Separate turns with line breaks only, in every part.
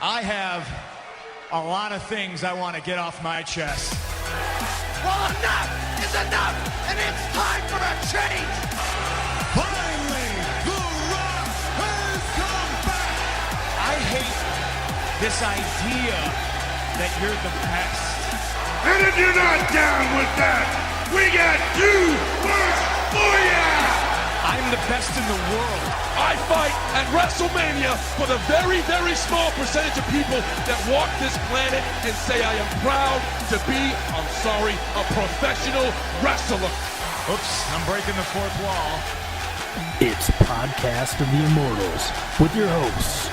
I have a lot of things I want to get off my chest.
Well, enough is enough, and it's time for a change.
Finally, The Rock has come back. I hate this idea that you're the best.
And if you're not down with that, we got two words for ya!
I'm the best in the world.
I fight at WrestleMania for the very, very small percentage of people that walk this planet and say I am proud to be, I'm sorry, a professional wrestler.
Oops, I'm breaking the fourth wall.
It's Podcast of the Immortals with your hosts,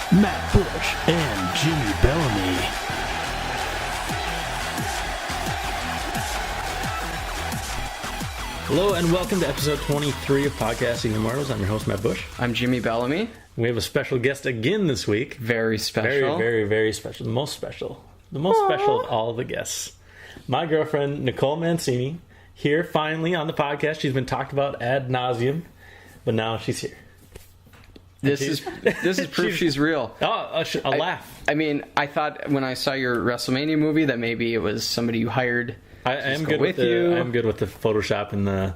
Matt Bush and Jimmy Bellamy.
Hello and welcome to episode 23 of Podcasting the Immortals. I'm your host, Matt Bush.
I'm Jimmy Bellamy.
We have a special guest again this week.
Very special.
Very special. The most special. The most special of all the guests. My girlfriend, Nickole Mancini, here finally on the podcast. She's been talked about ad nauseum, but now she's here.
This is proof she's real.
Oh, a laugh.
I mean, I thought when I saw your WrestleMania movie that maybe it was somebody you hired.
I am good with you. I'm good with the Photoshop and the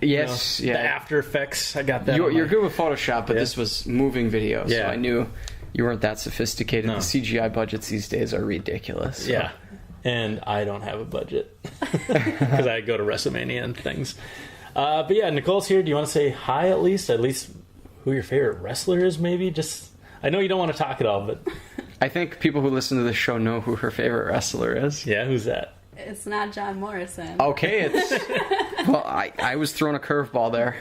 the After Effects. I got that.
You're good with Photoshop, but this was moving video, so
Yeah.
I knew you weren't that sophisticated.
No.
The CGI budgets these days are ridiculous. So.
Yeah, and I don't have a budget because I go to WrestleMania and things. But yeah, Nicole's here. Do you want to say hi at least? At least who your favorite wrestler is? Maybe just. I know you don't want to talk it all, but
I think people who listen to this show know who her favorite wrestler is.
yeah, who's that?
It's not John Morrison.
Okay, it's well, I was throwing a curveball there.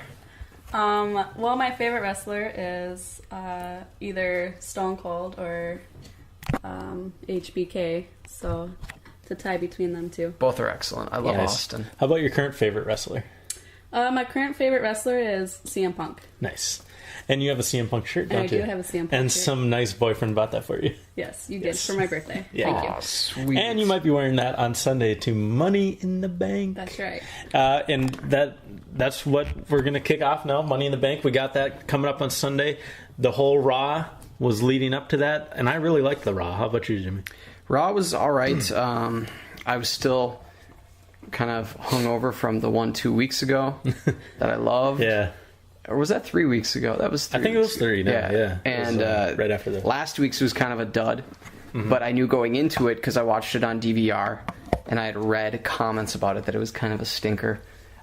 Well, my favorite wrestler is either Stone Cold or HBK. So it's a tie between them two.
Both are excellent. I love
Nice.
Austin.
How about your current favorite wrestler?
My current favorite wrestler is CM Punk.
Nice. And you have a CM Punk shirt, don't
I
you?
do have a CM Punk
and
shirt.
some nice boyfriend bought that for you.
Yes, you
Yes.
did for my birthday.
Yeah.
Thank
Aw,
you.
sweet.
And you might be wearing that on Sunday to Money in the Bank.
That's right.
And that's what we're going to kick off now, Money in the Bank. We got that coming up on Sunday. The whole Raw was leading up to that, and I really liked the Raw. How about you, Jimmy?
Raw was all right. I was still kind of hungover from the one 2 weeks ago that I loved.
Yeah.
Or was that 3 weeks ago? That was 3
I think it was 3 now, yeah. It
And
was, right after that.
last week's was kind of a dud, but I knew going into it because I watched it on DVR, and I had read comments about it that it was kind of a stinker.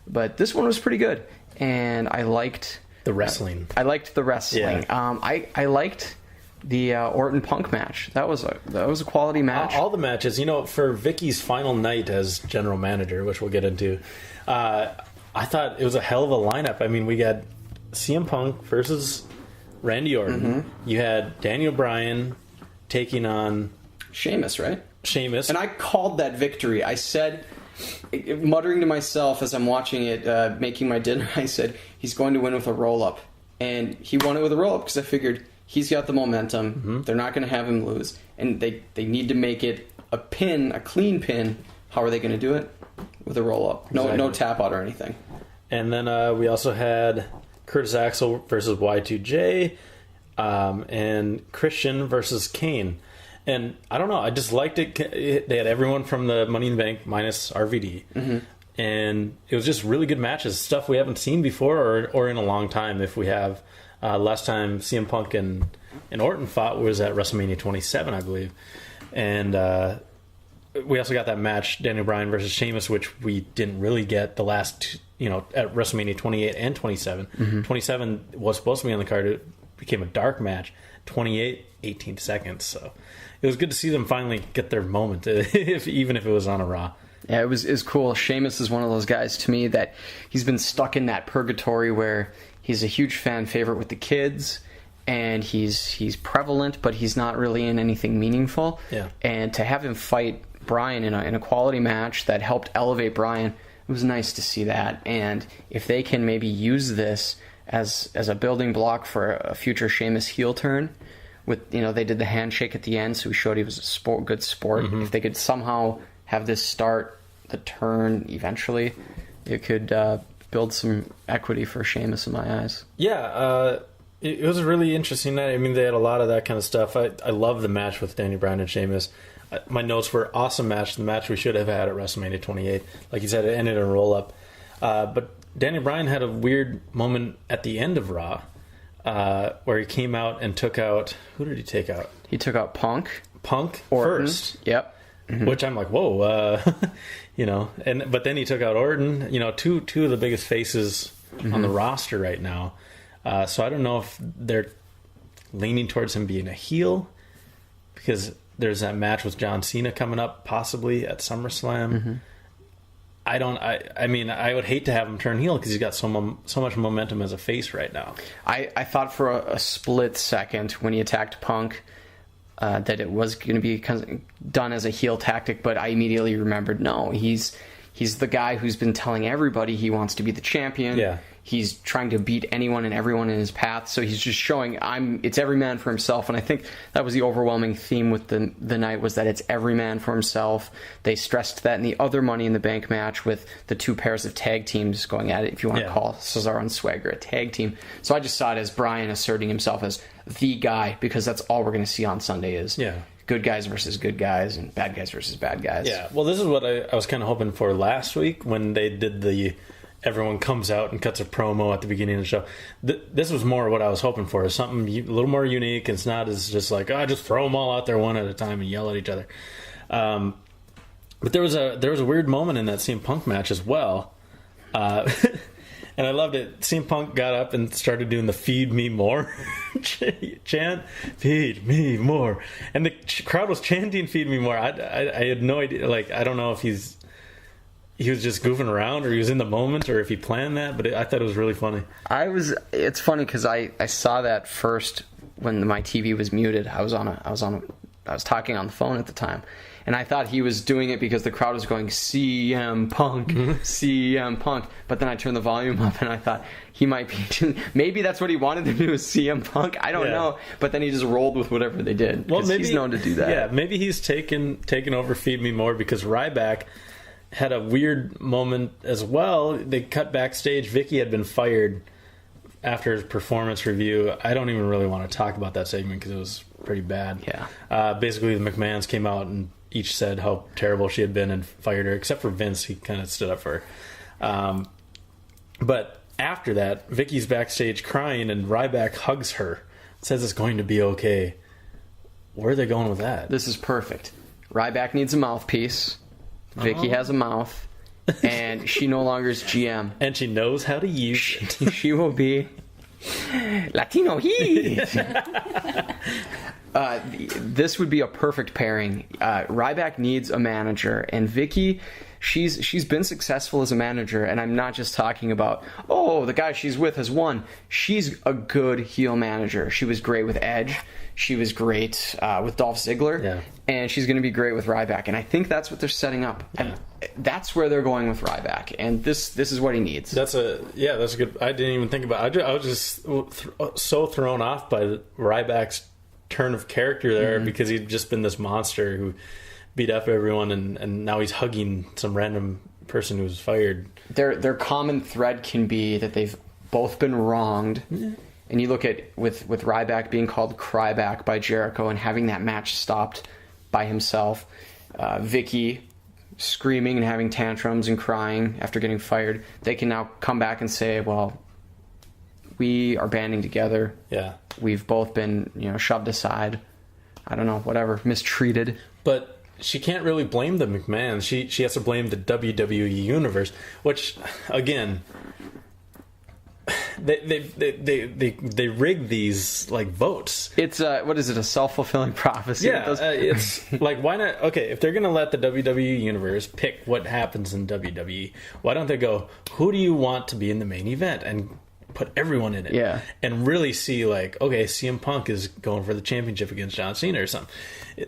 But this one was pretty good, and I liked
The wrestling.
I liked the wrestling.
Yeah.
I liked the Orton Punk match. That was a quality match.
All the matches, for Vickie's final night as general manager, which we'll get into, I thought it was a hell of a lineup. I mean, we got CM Punk versus Randy Orton. You had Daniel Bryan taking on
Sheamus, right?
Sheamus.
And I called that victory. I said, muttering to myself as I'm watching it, making my dinner, I said, he's going to win with a roll-up. And he won it with a roll-up because I figured he's got the momentum. They're not going to have him lose. And they need to make it a pin, a clean pin. How are they going to do it? With a roll-up. No tap out or anything.
And then we also had Curtis Axel versus Y2J, and Christian versus Kane. And I don't know, I just liked it. They had everyone from the Money in the Bank minus RVD. And it was just really good matches, stuff we haven't seen before or in a long time. If we have, last time CM Punk and Orton fought was at WrestleMania 27, I believe. And we also got that match, Daniel Bryan versus Sheamus, which we didn't really get the last, at WrestleMania 28 and 27. 27 was supposed to be on the card. It became a dark match. 28, 18 seconds. So it was good to see them finally get their moment, even if it was on a Raw.
Yeah, it was cool. Sheamus is one of those guys to me that he's been stuck in that purgatory where he's a huge fan favorite with the kids, and he's prevalent, but he's not really in anything meaningful.
Yeah.
And to have him fight Bryan in a quality match that helped elevate Bryan, it was nice to see that. And if they can maybe use this as a building block for a future Sheamus heel turn, with they did the handshake at the end, so he showed he was a good sport. If they could somehow have this start the turn eventually, it could build some equity for Sheamus in my eyes.
Yeah, It was a really interesting night. I mean, they had a lot of that kind of stuff. I love the match with Danny Bryan and Sheamus. My notes were awesome match, the match we should have had at WrestleMania 28. Like you said, it ended in a roll-up. But Danny Bryan had a weird moment at the end of Raw where he came out and took out... Who did he take out?
He took out Punk.
Orton. First.
Yep. Mm-hmm.
Which I'm like, whoa. But then he took out Orton. Two of the biggest faces on the roster right now. So I don't know if they're leaning towards him being a heel, because there's that match with John Cena coming up possibly at SummerSlam. I mean, I would hate to have him turn heel because he's got so much momentum as a face right now.
I thought for a split second when he attacked Punk that it was going to be done as a heel tactic, but I immediately remembered, no, he's the guy who's been telling everybody he wants to be the champion.
Yeah.
He's trying to beat anyone and everyone in his path, so he's just showing it's every man for himself. And I think that was the overwhelming theme with the night, was that it's every man for himself. They stressed that in the other Money in the Bank match with the two pairs of tag teams going at it, if you want to call Cesaro and Swagger a tag team. So I just saw it as Bryan asserting himself as the guy, because that's all we're going to see on Sunday is good guys versus good guys and bad guys versus bad guys.
Yeah, well, this is what I was kind of hoping for last week when they did the... Everyone comes out and cuts a promo at the beginning of the show. This was more what I was hoping for, something a little more unique. It's not as just like, just throw them all out there one at a time and yell at each other. But there was a weird moment in that CM Punk match as well, and I loved it. CM Punk got up and started doing the "Feed me more" chant, "Feed me more," and the crowd was chanting "Feed me more." I had no idea. Like, I don't know if he was just goofing around, or he was in the moment, or if he planned that, but I thought it was really funny.
It's funny because I saw that first when my TV was muted. I was talking on the phone at the time, and I thought he was doing it because the crowd was going CM Punk, CM Punk. But then I turned the volume up, and I thought he might be. Maybe that's what he wanted to do, was CM Punk. I don't know. But then he just rolled with whatever they did. Well, maybe he's known to do that.
Yeah, maybe he's taken over Feed Me More because Ryback had a weird moment as well. They cut backstage. Vickie had been fired after his performance review. I don't even really want to talk about that segment because it was pretty bad.
Yeah.
Basically, the McMahons came out and each said how terrible she had been and fired her, except for Vince. He kind of stood up for her. But after that, Vickie's backstage crying, and Ryback hugs her, says it's going to be okay. Where are they going with that?
This is perfect. Ryback needs a mouthpiece. Vickie has a mouth, and she no longer is GM.
And she knows how to use it.
She will be Latino Heat. This would be a perfect pairing. Ryback needs a manager, and Vickie, she's been successful as a manager, and I'm not just talking about, the guy she's with has won. She's a good heel manager. She was great with Edge. She was great with Dolph Ziggler, and she's going to be great with Ryback. And I think that's what they're setting up. And that's where they're going with Ryback, and this is what he needs.
That's a good. I didn't even think about it. I was just so thrown off by Ryback's turn of character there, because he'd just been this monster who beat up everyone, and now he's hugging some random person who was fired.
Their common thread can be that they've both been wronged. Yeah. And you look at with Ryback being called Cryback by Jericho and having that match stopped by himself, Vickie screaming and having tantrums and crying after getting fired. They can now come back and say, well, we are banding together.
Yeah.
We've both been, shoved aside. I don't know, whatever, mistreated.
But she can't really blame the McMahons. She has to blame the WWE universe, which, again, they rig these like votes.
It's what is it, a self-fulfilling prophecy?
Yeah, it's like, why not? Okay, if they're gonna let the WWE universe pick what happens in WWE, why don't they go, who do you want to be in the main event, and put everyone in it?
Yeah,
and really see, like, okay, CM Punk is going for the championship against John Cena or something.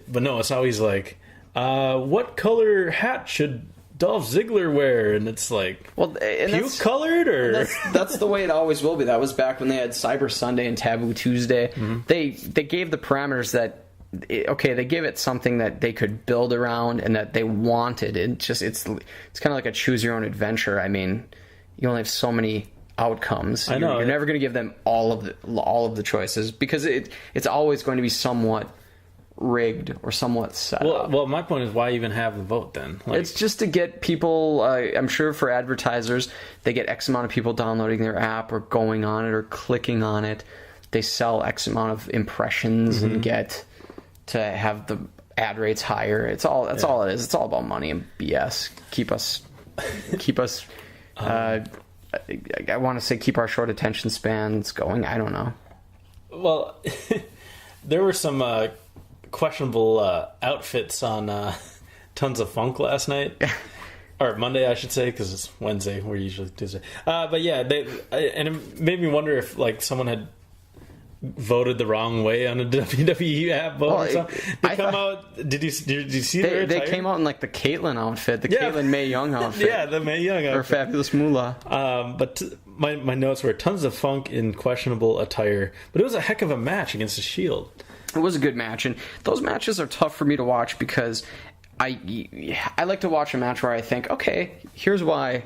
But no, it's always like, what color hat should Dolph Ziggler wear? And it's like, puke colored, or
that's the way it always will be. That was back when they had Cyber Sunday and Taboo Tuesday. Mm-hmm. They gave the parameters that they gave it something that they could build around and that they wanted. It's kind of like a choose your own adventure. I mean, you only have so many outcomes.
I know.
You're never going to give them all of the choices because it's always going to be somewhat rigged or somewhat set up.
Well, my point is, why even have the vote then? Like,
it's just to get people, I'm sure for advertisers, they get X amount of people downloading their app or going on it or clicking on it. They sell X amount of impressions and get to have the ad rates higher. That's all it is. It's all about money and BS. Keep us I want to say keep our short attention spans going. I don't know.
Well, there were some questionable outfits on Tons of Funk last night. Or Monday, I should say, because it's Wednesday. We're usually Tuesday. But yeah, and it made me wonder if like someone had voted the wrong way on a WWE app vote or something. They come out. Did you see
they came out in like the Caitlyn outfit, Caitlyn Mae Young outfit.
Yeah, the Mae Young outfit.
Or Fabulous Moolah.
But my notes were Tons of Funk in questionable attire. But it was a heck of a match against the Shield.
It was a good match, and those matches are tough for me to watch because I like to watch a match where I think, okay, here's why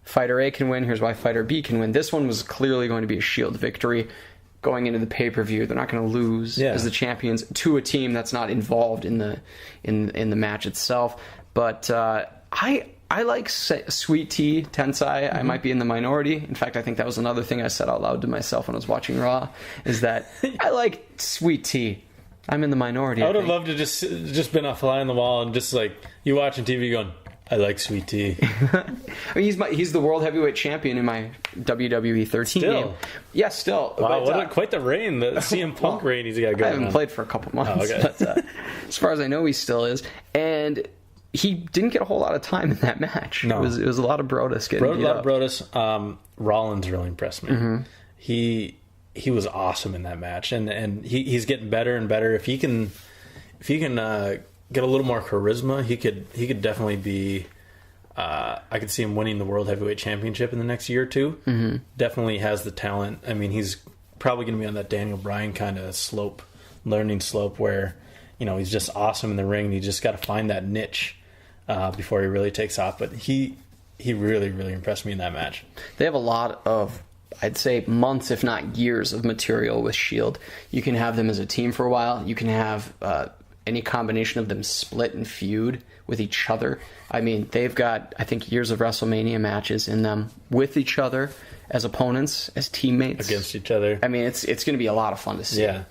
Fighter A can win, here's why Fighter B can win. This one was clearly going to be a Shield victory. Going into the pay-per-view, they're not going to lose as the champions to a team that's not involved in the match itself. But I like Sweet Tea Tensai. I might be in the minority. In fact, I think that was another thing I said out loud to myself when I was watching Raw, is that I like Sweet Tea. I'm in the minority.
I would have loved to just been a fly on the wall and just like you watching TV going, I like Sweet Tea.
I mean, he's the world heavyweight champion in my WWE 13 game. Yeah, still.
Wow, but, quite the reign, the CM Punk reign he's got going on.
I haven't played for a couple months, but as far as I know, he still is. And he didn't get a whole lot of time in that match. No. It was a lot of Brodus getting beat up.
A lot of Brodus. Rollins really impressed me. Mm-hmm. He was awesome in that match, and he's getting better and better. If he can get a little more charisma, he could definitely be. I could see him winning the World Heavyweight Championship in the next year or two. Mm-hmm. Definitely has the talent. I mean, he's probably going to be on that Daniel Bryan kind of learning slope, where he's just awesome in the ring. And you just got to find that niche before he really takes off. But he really, really impressed me in that match.
They have a lot of, I'd say, months, if not years, of material with Shield. You can have them as a team for a while. You can have any combination of them split and feud with each other. I mean, they've got, I think, years of WrestleMania matches in them with each other as opponents, as teammates.
Against each other.
I mean, it's going to be a lot of fun to see.
Yeah.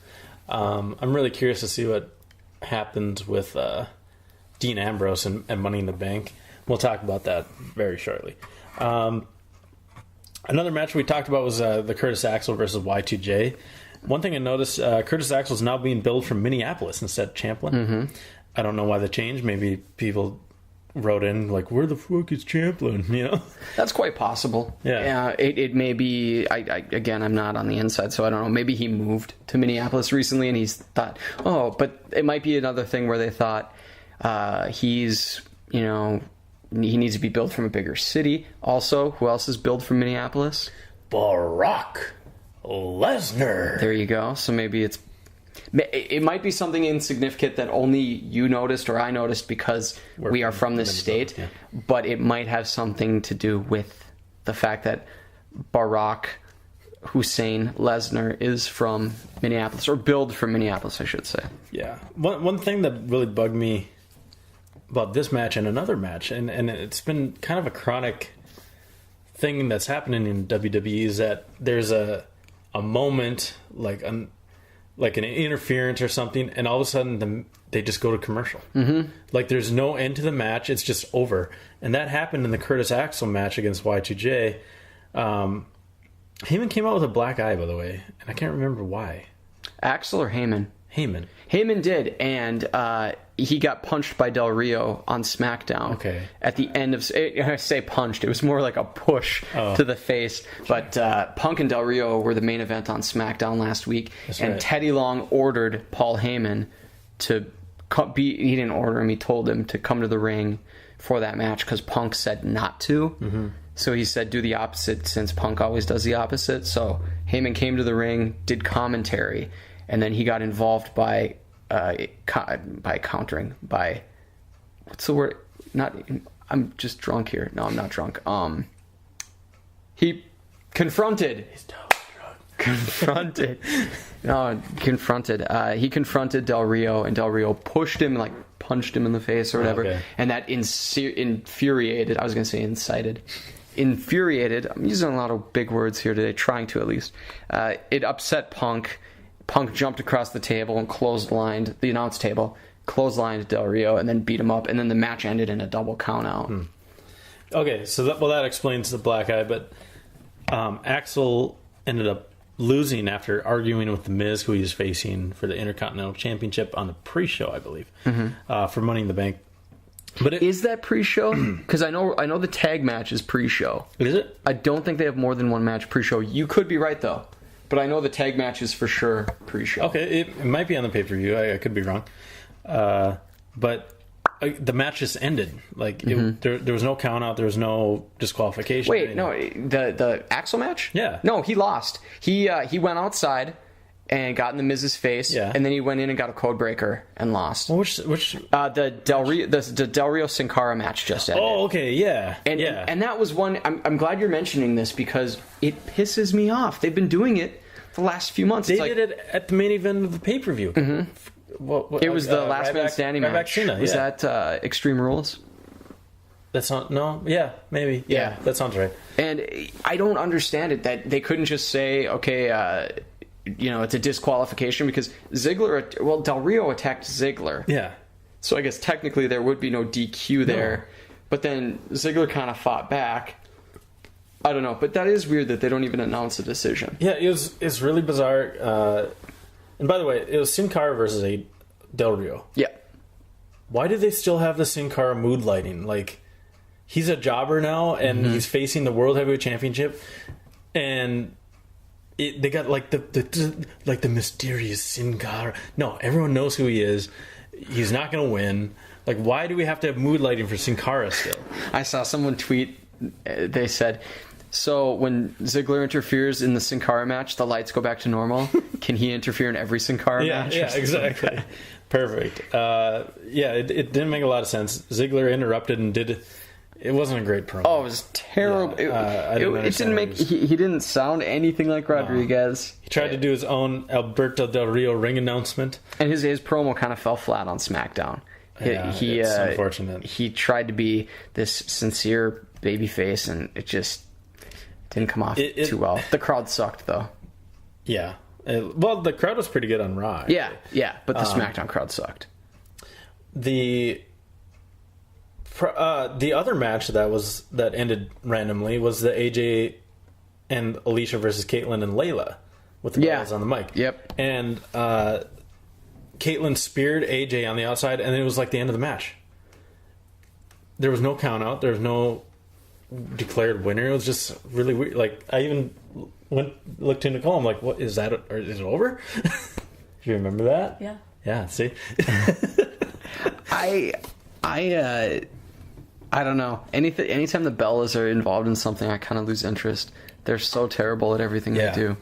I'm really curious to see what happens with Dean Ambrose and Money in the Bank. We'll talk about that very shortly. Another match we talked about was the Curtis Axel versus Y2J. One thing I noticed, Curtis Axel is now being billed from Minneapolis instead of Champlin. Mm-hmm. I don't know why they changed. Maybe people wrote in like, "Where the fuck is Champlin?"
That's quite possible.
Yeah.
It may be. Again, I'm not on the inside, so I don't know. Maybe he moved to Minneapolis recently, and he's thought, but it might be another thing where they thought he's he needs to be billed from a bigger city. Also, who else is billed from Minneapolis?
Brock Lesnar.
There you go. So maybe it might be something insignificant that only you noticed or I noticed because we are from this state, but it might have something to do with the fact that Barack Hussein Lesnar is from Minneapolis, or billed from Minneapolis, I should say.
Yeah. One thing that really bugged me about this match and another match, and it's been kind of a chronic thing that's happening in WWE, is that there's a moment like an interference or something, and all of a sudden they just go to commercial. Mm-hmm. Like there's no end to the match; it's just over. And that happened in the Curtis Axel match against Y2J. Heyman came out with a black eye, by the way, and I can't remember why.
Axel or Heyman?
Heyman
did, and he got punched by Del Rio on SmackDown.
Okay.
At the end of, I say punched, it was more like a push to the face. But Punk and Del Rio were the main event on SmackDown last week. That's and right. Teddy Long ordered Paul Heyman to he didn't order him, he told him to come to the ring for that match because Punk said not to. Mm-hmm. So he said do the opposite, since Punk always does the opposite. So Heyman came to the ring, did commentary, and then he got involved by countering, by what's the word? I'm just drunk here. No, I'm not drunk. He confronted.
He's totally drunk.
Confronted. No, confronted. He confronted Del Rio, and Del Rio pushed him, like punched him in the face or whatever.
Okay.
And that infuriated. I was going to say incited. Infuriated. I'm using a lot of big words here today, trying to at least. It upset Punk. Punk jumped across the table and clotheslined the announce table, clotheslined Del Rio, and then beat him up. And then the match ended in a double countout.
Okay, so that explains the black eye, but Axel ended up losing after arguing with The Miz, who he was facing for the Intercontinental Championship on the pre-show, I believe, for Money in the Bank. But
Is that pre-show? Because I know the tag match is pre-show.
Is it?
I don't think they have more than one match pre-show. You could be right, though. But I know the tag match is for sure pre-show.
Okay, it might be on the pay-per-view. I could be wrong. But the match just ended. Like, there was no count-out. There was no disqualification.
Wait, no, the Axel match?
Yeah.
No, he lost. He went outside and got in the Miz's face, and then he went in and got a code breaker and lost.
Well, which
the Del Rio Sin Cara match just ended.
Oh, okay, yeah.
And that was one. I'm glad you're mentioning this because it pisses me off. They've been doing it the last few months.
They did it at the main event of the pay-per-view.
It was the last man standing match.
Cena,
was that Extreme Rules?
That's not, no, yeah, maybe. Yeah, that sounds right.
And I don't understand it that they couldn't just say, okay, it's a disqualification because Del Rio attacked Ziggler.
Yeah.
So I guess technically there would be no DQ there. No. But then Ziggler kind of fought back. I don't know, but that is weird that they don't even announce a decision.
Yeah, it's really bizarre. And by the way, it was Sin Cara versus Del Rio.
Yeah.
Why do they still have the Sin Cara mood lighting? Like, he's a jobber now, and he's facing the World Heavyweight Championship, and they got like the mysterious Sin Cara. No, everyone knows who he is. He's not going to win. Like, why do we have to have mood lighting for Sin Cara still?
I saw someone tweet. They said, so when Ziggler interferes in the Sin Cara match, the lights go back to normal. Can he interfere in every Sin Cara match?
Yeah, exactly. Perfect. It didn't make a lot of sense. Ziggler interrupted and it wasn't a great promo.
Oh, it was terrible.
Yeah,
it didn't make. He didn't sound anything like Rodriguez.
He tried to do his own Alberto Del Rio ring announcement,
and his promo kind of fell flat on SmackDown.
It's unfortunate.
He tried to be this sincere babyface, and it just didn't come off too well. The crowd sucked, though.
Yeah. Well, the crowd was pretty good on Raw.
Yeah, but the SmackDown crowd sucked.
The other match that ended randomly was the AJ and Alicia versus Caitlyn and Layla with the bells on the mic.
Yep.
And Caitlyn speared AJ on the outside, and it was like the end of the match. There was no count out. There was no declared winner. It was just really weird. Like, I even looked to Nickole. I'm like, what is that? Is it over? Do you remember that?
Yeah.
Yeah, see?
I don't know. Anytime the Bellas are involved in something, I kind of lose interest. They're so terrible at everything they do.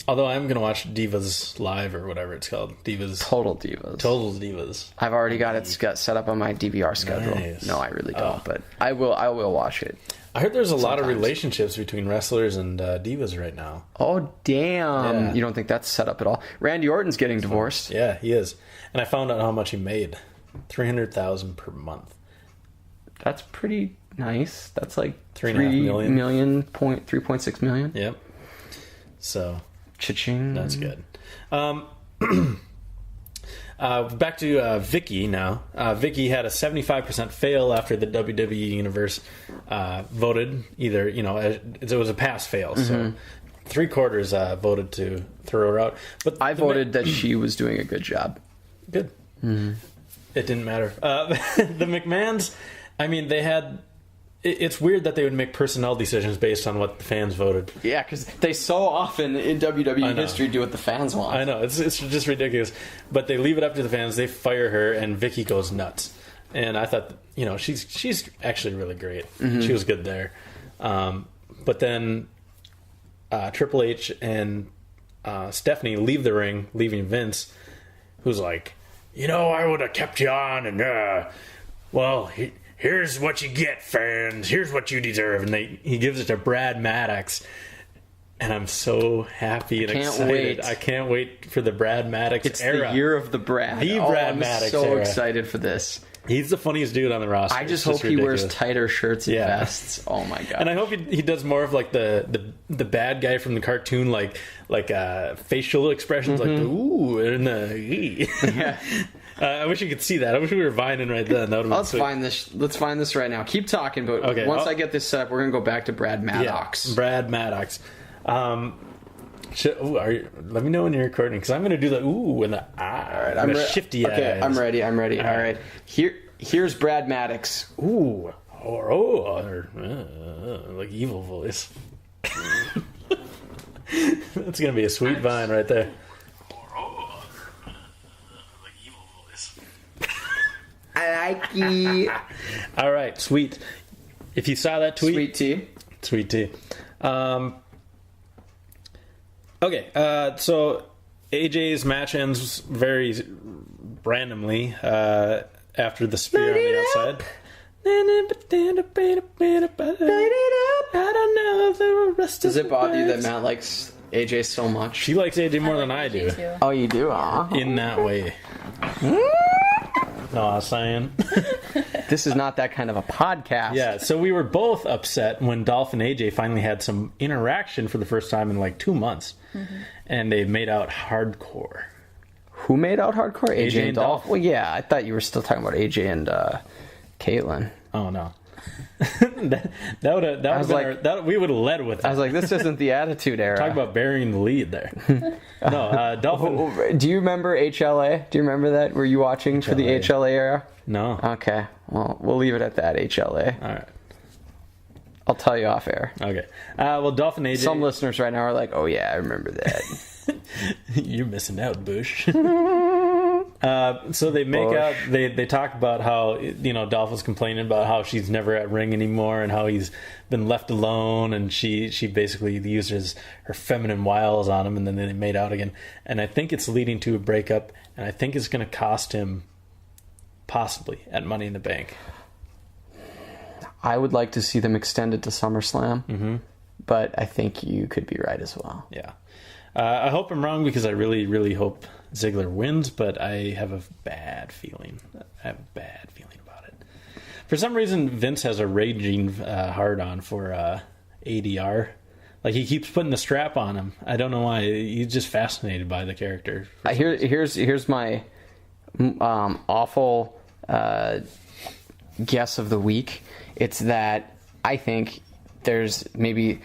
Although I'm going to watch Divas Live or whatever it's called.
Total Divas.
Total Divas.
I've already got it set up on my DVR schedule.
Nice.
No, I really don't, but I will watch it.
I heard there's a lot of relationships between wrestlers and divas right now.
Oh, damn.
Yeah.
You don't think that's set up at all? Randy Orton's getting divorced.
Yeah, he is. And I found out how much he made. $300,000 per month.
That's pretty nice. That's like
$3.5 million.
3.6 million.
Yep. So,
cha-ching.
That's good. Back to Vickie now. Vickie had a 75% fail after the WWE Universe voted. Either, it was a pass fail. So 3/4 voted to throw her out. But
I voted that she was doing a good job.
Good. Mm-hmm. It didn't matter. The McMahons, I mean, they had... It's weird that they would make personnel decisions based on what the fans voted.
Yeah, because they so often in WWE history do what the fans want.
I know. It's just ridiculous. But they leave it up to the fans. They fire her, and Vickie goes nuts. And I thought, she's actually really great. Mm-hmm. She was good there. But then Triple H and Stephanie leave the ring, leaving Vince, who's like, I would have kept you on, and, here's what you get, fans. Here's what you deserve. And he gives it to Brad Maddox. And I'm so happy and excited. I can't wait for the Brad Maddox era.
It's the year of the Brad.
Brad Maddox
I'm so
era.
excited for this.
He's the funniest dude on the roster.
I just hope he wears tighter shirts and vests. Oh my god!
And I hope he does more of like the bad guy from the cartoon, like facial expressions, like the ooh and the ee. Yeah. I wish you could see that. I wish we were vining right then. That
Let's find this right now. Keep talking, but once I get this set up, we're gonna go back to Brad Maddox.
Yeah, Brad Maddox. Let me know when you're recording, because I'm going to do the ooh and the ah. All right, I'm shifty eyes.
Okay, I'm ready. All right. Here's Brad Maddox.
Ooh, like evil voice. That's going to be a sweet vine right there. Like evil voice.
I like it.
All right, sweet. If you saw that tweet, sweet tea. Okay, so AJ's match ends very randomly after the spear on the outside.
Does it bother you that Matt likes AJ so much?
She likes AJ more than I do.
Too.
Oh, you do?
In that way. No, I was saying.
This is not that kind of a podcast.
Yeah, so we were both upset when Dolph and AJ finally had some interaction for the first time in like 2 months. Mm-hmm. And they made out hardcore.
Who made out hardcore? AJ and Dolph?
Dolph?
Well, yeah, I thought you were still talking about AJ and Caitlyn.
Oh, no. We would have led with that.
I was like, this isn't the Attitude Era.
Talk about burying the lead there. No, Dolphin.
Do you remember HLA? Do you remember that? Were you watching for the HLA era?
No.
Okay. Well, we'll leave it at that, HLA.
All right.
I'll tell you off air.
Okay. Well, Dolphin AJ.
Some listeners right now are like, oh, yeah, I remember that.
You're missing out, Bush. So they make out. They talk about how Dolphin's complaining about how she's never at ring anymore and how he's been left alone, and she basically uses her feminine wiles on him, and then they made out again. And I think it's leading to a breakup, and I think it's going to cost him possibly at Money in the Bank.
I would like to see them extended to SummerSlam, but I think you could be right as well.
Yeah. I hope I'm wrong, because I really, really hope Ziggler wins, but I have a bad feeling. About it. For some reason, Vince has a raging hard-on for ADR. Like, he keeps putting the strap on him. I don't know why. He's just fascinated by the character.
Here's my awful guess of the week. It's that I think there's maybe...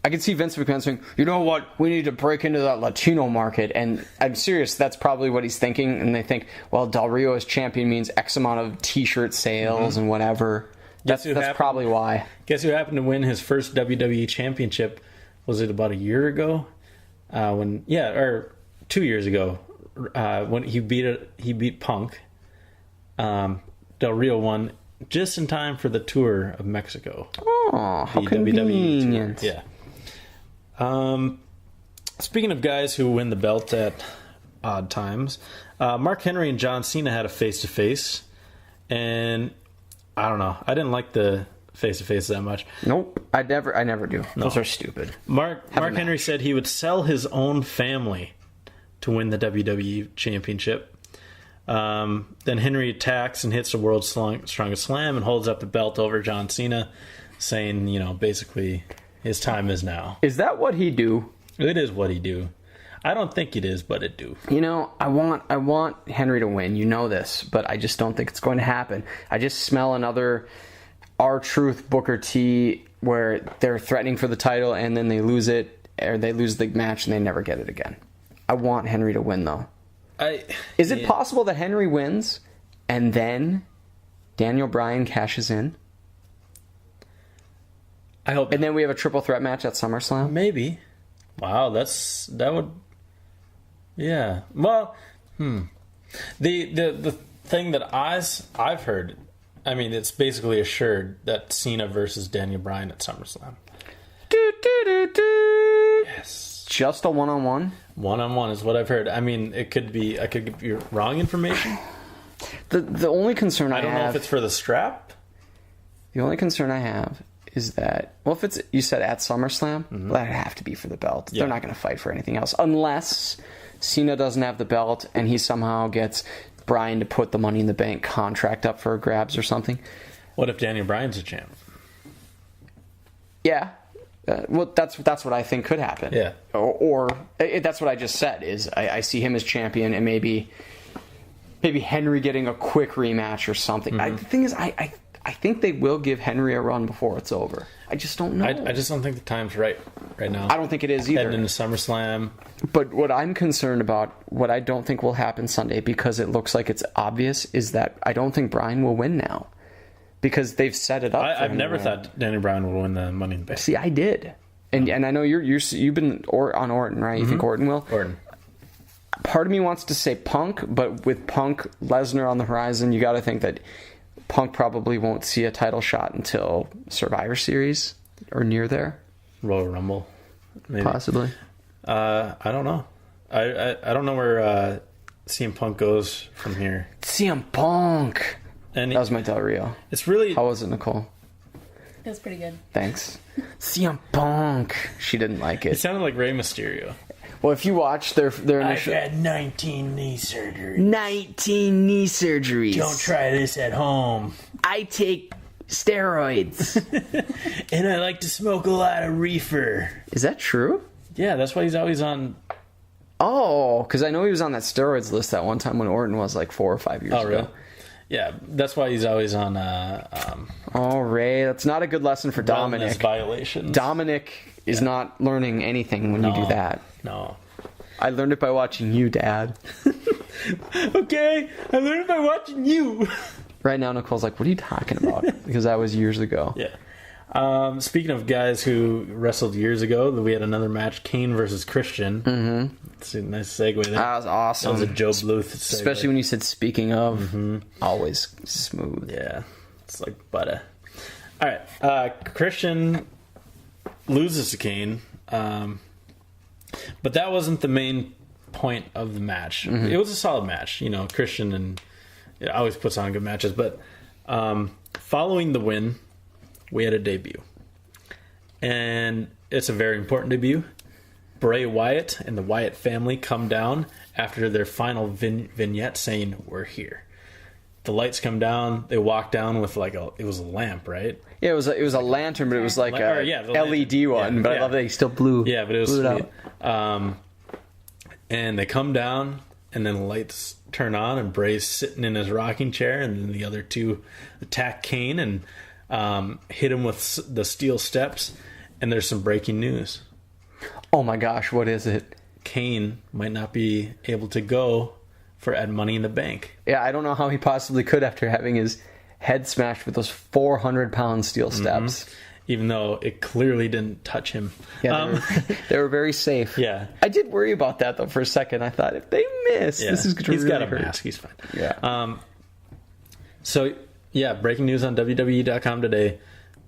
I could see Vince McMahon saying, you know what, we need to break into that Latino market. And I'm serious, that's probably what he's thinking. And they think, well, Del Rio as champion means X amount of T-shirt sales and whatever. That's probably why.
Guess who happened to win his first WWE championship? Was it about a year ago? Or 2 years ago, when he beat Punk. Del Rio won just in time for the tour of Mexico.
Oh, how convenient.
WWE tour. Yeah. Speaking of guys who win the belt at odd times, Mark Henry and John Cena had a face-to-face, and I don't know. I didn't like the face-to-face that much.
Nope, I never do.
No.
Those are stupid.
Mark Henry said he would sell his own family to win the WWE Championship. Then Henry attacks and hits the world's strongest slam and holds up the belt over John Cena, saying, basically... his time is now.
Is that what he do?
It is what he do. I don't think it is, but it do.
I want Henry to win. You know this, but I just don't think it's going to happen. I just smell another R-Truth Booker T where they're threatening for the title and then they lose it, or they lose the match and they never get it again. I want Henry to win, though. Is it possible that Henry wins and then Daniel Bryan cashes in?
I hope.
And then we have a triple threat match at SummerSlam?
Maybe. Wow, that would... Yeah. Well, The thing that I've heard, I mean, it's basically assured that Cena versus Daniel Bryan at SummerSlam. Yes.
Just a one-on-one?
One-on-one is what I've heard. I mean, I could be wrong information.
The only concern I
don't know if it's for the strap.
The only concern I have is that, well, if it's, you said at SummerSlam, well, that'd have to be for the belt.
Yeah.
They're not going to fight for anything else unless Cena doesn't have the belt and he somehow gets Bryan to put the Money in the Bank contract up for grabs or something.
What if Daniel Bryan's a champ?
Yeah. Well, that's what I think could happen.
Yeah.
Or that's what I just said, is I see him as champion and maybe Henry getting a quick rematch or something. The thing is, I think they will give Henry a run before it's over. I just don't know.
I just don't think the time's right now.
I don't think it is either.
Heading into SummerSlam.
But what I'm concerned about, what I don't think will happen Sunday, because it looks like it's obvious, is that I don't think Bryan will win now. Because they've set it up.
I've never thought Daniel Bryan would win the Money in the Bank.
See, I did. And I know you've been on Orton, right? You think Orton will?
Orton.
Part of me wants to say Punk, but with Punk, Lesnar on the horizon, you got to think that Punk probably won't see a title shot until Survivor Series or near there.
Royal Rumble, maybe.
Possibly.
I don't know. I don't know where CM Punk goes from here.
CM Punk.
And
That was my Del Rio.
It's really.
How was it, Nickole?
It was pretty good.
Thanks. CM Punk. She didn't like
It
it.
sounded like Rey Mysterio.
Well, if you watch their initial...
I've had 19 knee surgeries.
19 knee surgeries.
Don't try this at home.
I take steroids.
And I like to smoke a lot of reefer.
Is that true?
Yeah, that's why he's always on.
Oh, because I know he was on that steroids list that one time when Orton was like 4 or 5 years ago.
Really? Yeah, that's why he's always on.
Oh, Ray, that's not a good lesson for Dominic.
Violations.
Dominic is not learning anything when you do that.
No.
I learned it by watching you, Dad.
Okay, I learned it by watching you.
Right now, Nicole's like, what are you talking about? Because that was years ago.
Yeah. Speaking of guys who wrestled years ago, we had another match, Kane versus Christian. Mm-hmm. That's a nice segue there.
That was awesome.
That was a Joe Bluth segue.
Especially when you said speaking of. Always smooth.
Yeah, it's like butter. All right, Christian loses to Kane, but that wasn't the main point of the match. It was a solid match. You know, Christian and it always puts on good matches. But following the win, we had a debut, and it's a very important debut. Bray Wyatt and the Wyatt family come down after their final vignette saying, "We're here." The lights come down. They walk down with it was a lamp, right?
Yeah, it was a lantern, but it was like a
the
LED one.
Yeah,
but I love that he still blew.
Yeah, but it was
blew
sweet. And they come down, and then the lights turn on, and Bray's sitting in his rocking chair, and then the other two attack Kane and hit him with the steel steps. And there's some breaking news.
Oh my gosh, what is it?
Kane might not be able to go for Money in the Bank.
Yeah, I don't know how he possibly could after having his head smashed with those 400-pound steel steps.
Even though it clearly didn't touch him.
Yeah, they were very safe.
Yeah.
I did worry about that, though, for a second. I thought, if they miss, this is going to really hurt.
He's got a mask. He's fine.
Yeah.
So, breaking news on WWE.com today.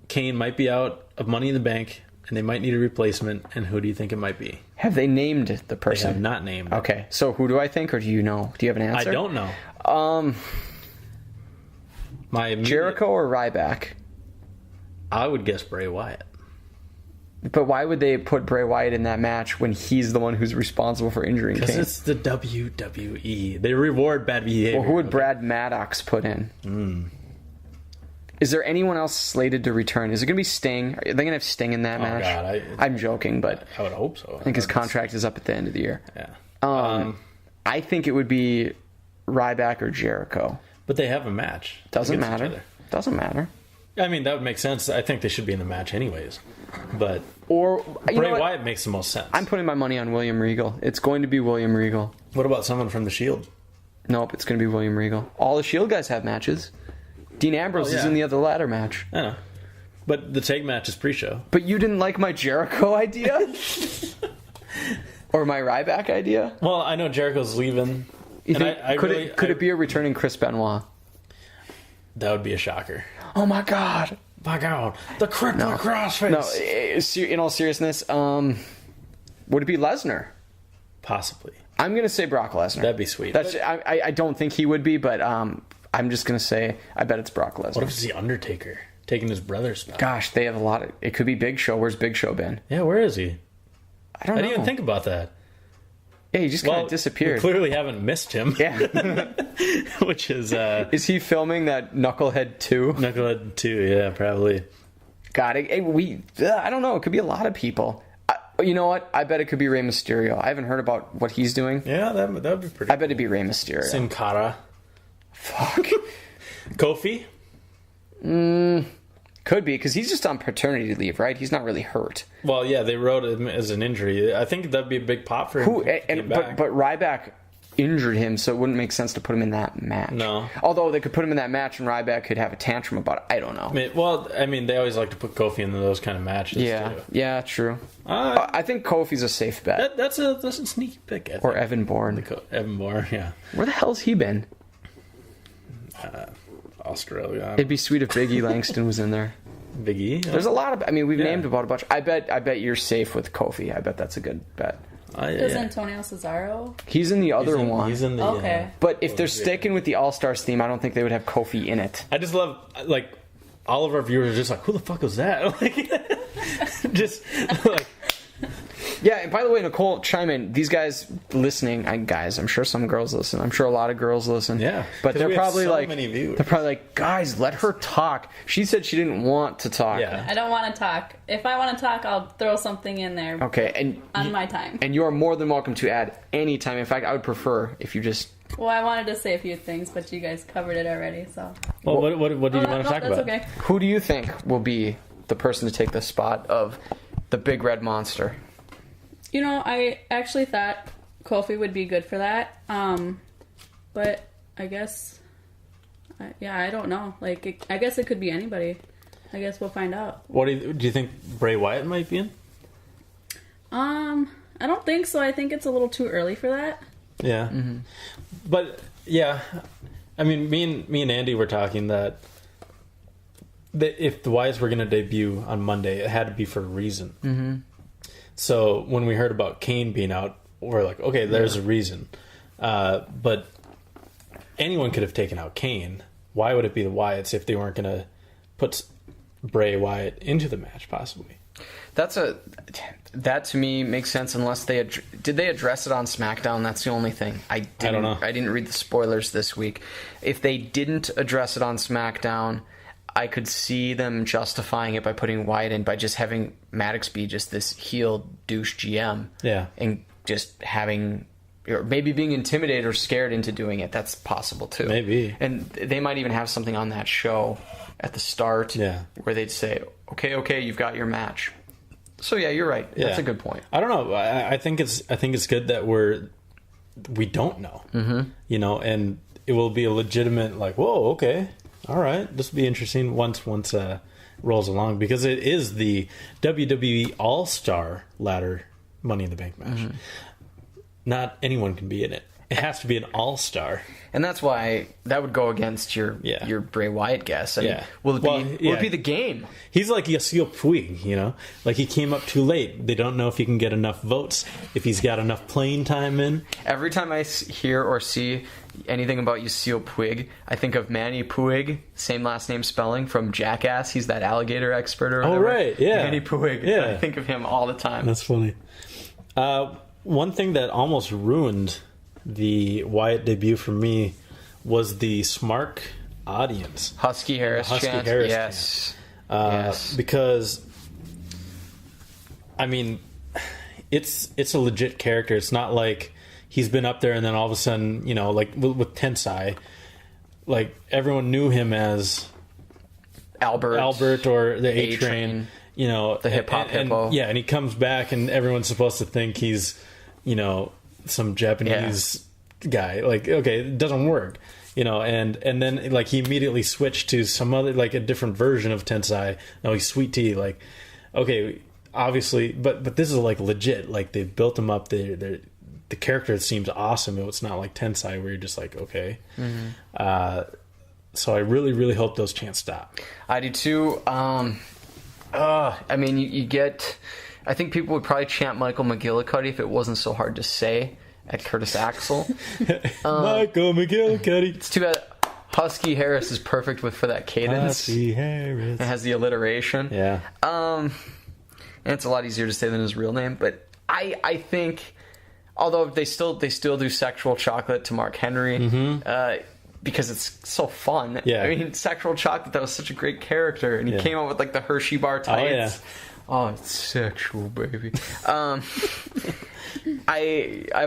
Kane might be out of Money in the Bank, and they might need a replacement. And who do you think it might be?
Have they named the person?
They have not named.
Okay, so who do I think, or do you know? Do you have an answer?
I don't know.
Jericho or Ryback?
I would guess Bray Wyatt.
But why would they put Bray Wyatt in that match when he's the one who's responsible for injuring Kane?
Because it's the WWE. They reward bad behavior.
Well, who would Brad Maddox put in? Is there anyone else slated to return? Is it going to be Sting? Are they going to have Sting in that match?
God,
I'm joking, but
I would hope so.
I think his contract is up at the end of the year.
Yeah.
I think it would be Ryback or Jericho.
But they have a match.
Doesn't
against each
matter.
other.
Doesn't matter.
I mean, that would make sense. I think they should be in the match anyways. But
Or
Bray Wyatt makes the most sense.
I'm putting my money on William Regal. It's going to be William Regal.
What about someone from the Shield?
Nope, it's going to be William Regal. All the Shield guys have matches. Dean Ambrose is in the other ladder match.
I know. But the tag match is pre-show.
But you didn't like my Jericho idea? Or my Ryback idea?
Well, I know Jericho's leaving.
Could it be a returning Chris Benoit?
That would be a shocker.
Oh my god.
My god. The crippler crossface.
No, in all seriousness, would it be Lesnar?
Possibly.
I'm going to say Brock Lesnar.
That'd be sweet.
I don't think he would be, but I'm just going to say I bet it's Brock Lesnar.
What if it's The Undertaker? taking his brother's spot.
Gosh, they have a lot of... It could be Big Show. Where's Big Show been?
Yeah, where is he?
I don't know.
I didn't even think about that.
Yeah, he just kind of disappeared.
We clearly haven't missed him.
Yeah.
Which is...
Is he filming that Knucklehead 2?
Knucklehead 2, yeah, probably.
God, I don't know. It could be a lot of people. You know what? I bet it could be Rey Mysterio. I haven't heard about what he's doing.
Yeah, that would be pretty
I bet it'd be Rey Mysterio.
Sin Cara.
Fuck.
Kofi?
Could be, because he's just on paternity leave, right? He's not really hurt.
Well, yeah, they wrote it as an injury. I think that'd be a big pop for him.
But Ryback injured him, so it wouldn't make sense to put him in that match.
No.
Although they could put him in that match and Ryback could have a tantrum about it. I don't know.
I mean, they always like to put Kofi in those kind of matches,
yeah.
too.
Yeah, true. I think Kofi's a safe bet.
That's a sneaky pick, I think.
Or Evan Bourne.
Evan Bourne, yeah.
Where the hell's he been?
Australia.
It'd be sweet if Big E Langston was in there.
Big E?
There's a lot of... I mean, we've named about a bunch. I bet you're safe with Kofi. I bet that's a good bet.
Is Antonio Cesaro?
He's in the other one.
He's in the...
Okay.
But if they're sticking with the All-Stars theme, I don't think they would have Kofi in it.
I just love, like, all of our viewers are just like, who the fuck was that? Like, just, like...
Yeah, and by the way, Nickole, chime in. These guys listening, I'm sure some girls listen. I'm sure a lot of girls listen.
Yeah.
But they're probably
so
like,
many viewers.
they're probably like, guys, let her talk. She said she didn't want to talk.
Yeah.
I don't want to talk. If I want to talk, I'll throw something in there.
Okay, and
on my time.
And you are more than welcome to add any time. In fact, I would prefer if you just...
Well, I wanted to say a few things, but you guys covered it already, so...
Well, what do you want to talk about?
Okay.
Who do you think will be the person to take the spot of the Big Red Monster?
You know, I actually thought Kofi would be good for that. But I guess... I don't know. Like, I guess it could be anybody. I guess we'll find out.
What do you think Bray Wyatt might be in?
I don't think so. I think it's a little too early for that.
Yeah. Mm-hmm. But, yeah. I mean, me and Andy were talking that if the Wyatts were going to debut on Monday, it had to be for a reason. Mm-hmm. So when we heard about Kane being out, we're like, okay, there's a reason. But anyone could have taken out Kane. Why would it be the Wyatts if they weren't going to put Bray Wyatt into the match, possibly? That
to me makes sense unless did they address it on SmackDown? That's the only thing. I don't know. I didn't read the spoilers this week. If they didn't address it on SmackDown, I could see them justifying it by putting Wyatt in, by just having Maddox be just this heel douche GM.
Yeah.
And just having, or maybe being intimidated or scared into doing it. That's possible too.
Maybe.
And they might even have something on that show at the start where they'd say, okay, you've got your match. So yeah, you're right.
Yeah.
That's a good point.
I don't know. I think it's good that we don't know. Mm-hmm. You know, and it will be a legitimate, like, whoa, okay. All right, this will be interesting once rolls along, because it is the WWE All-Star Ladder Money in the Bank match. Mm-hmm. Not anyone can be in it. It has to be an All-Star.
And that's why that would go against your Bray Wyatt guess. I mean, will it be the game?
He's like Yasiel Puig, you know? Like, he came up too late. They don't know if he can get enough votes, if he's got enough playing time in.
Every time I hear or see anything about Yasiel Puig, I think of Manny Puig, same last name spelling, from Jackass. He's that alligator expert or whatever.
Oh, right, yeah.
Manny Puig.
Yeah.
I think of him all the time.
That's funny. One thing that almost ruined the Wyatt debut for me was the Smark audience.
Husky Harris chant. Yes.
Yes. Because, I mean, it's a legit character. It's not like he's been up there and then all of a sudden, you know, like with Tensai, like everyone knew him as Albert or the A-Train, you know,
the hip hop hippo.
Yeah, and he comes back and everyone's supposed to think he's, you know, some Japanese guy. Like, okay, it doesn't work, you know. And then like he immediately switched to some other, like a different version of Tensai. No, he's Sweet Tea. Like, okay, obviously, but this is like legit. Like, they've built him up. The character seems awesome. It's not like Tensai where you're just like, okay. Mm-hmm. So I really, really hope those chants stop.
I do too. I mean, you get... I think people would probably chant Michael McGillicuddy if it wasn't so hard to say at Curtis Axel.
Michael McGillicuddy.
It's too bad. Husky Harris is perfect for that cadence.
Husky Harris.
It has the alliteration.
Yeah.
And it's a lot easier to say than his real name. But I think, although they still do Sexual Chocolate to Mark Henry, because it's so fun.
Yeah.
I mean, Sexual Chocolate, that was such a great character, and he came out with like the Hershey bar tights. Oh, it's sexual, baby. I'm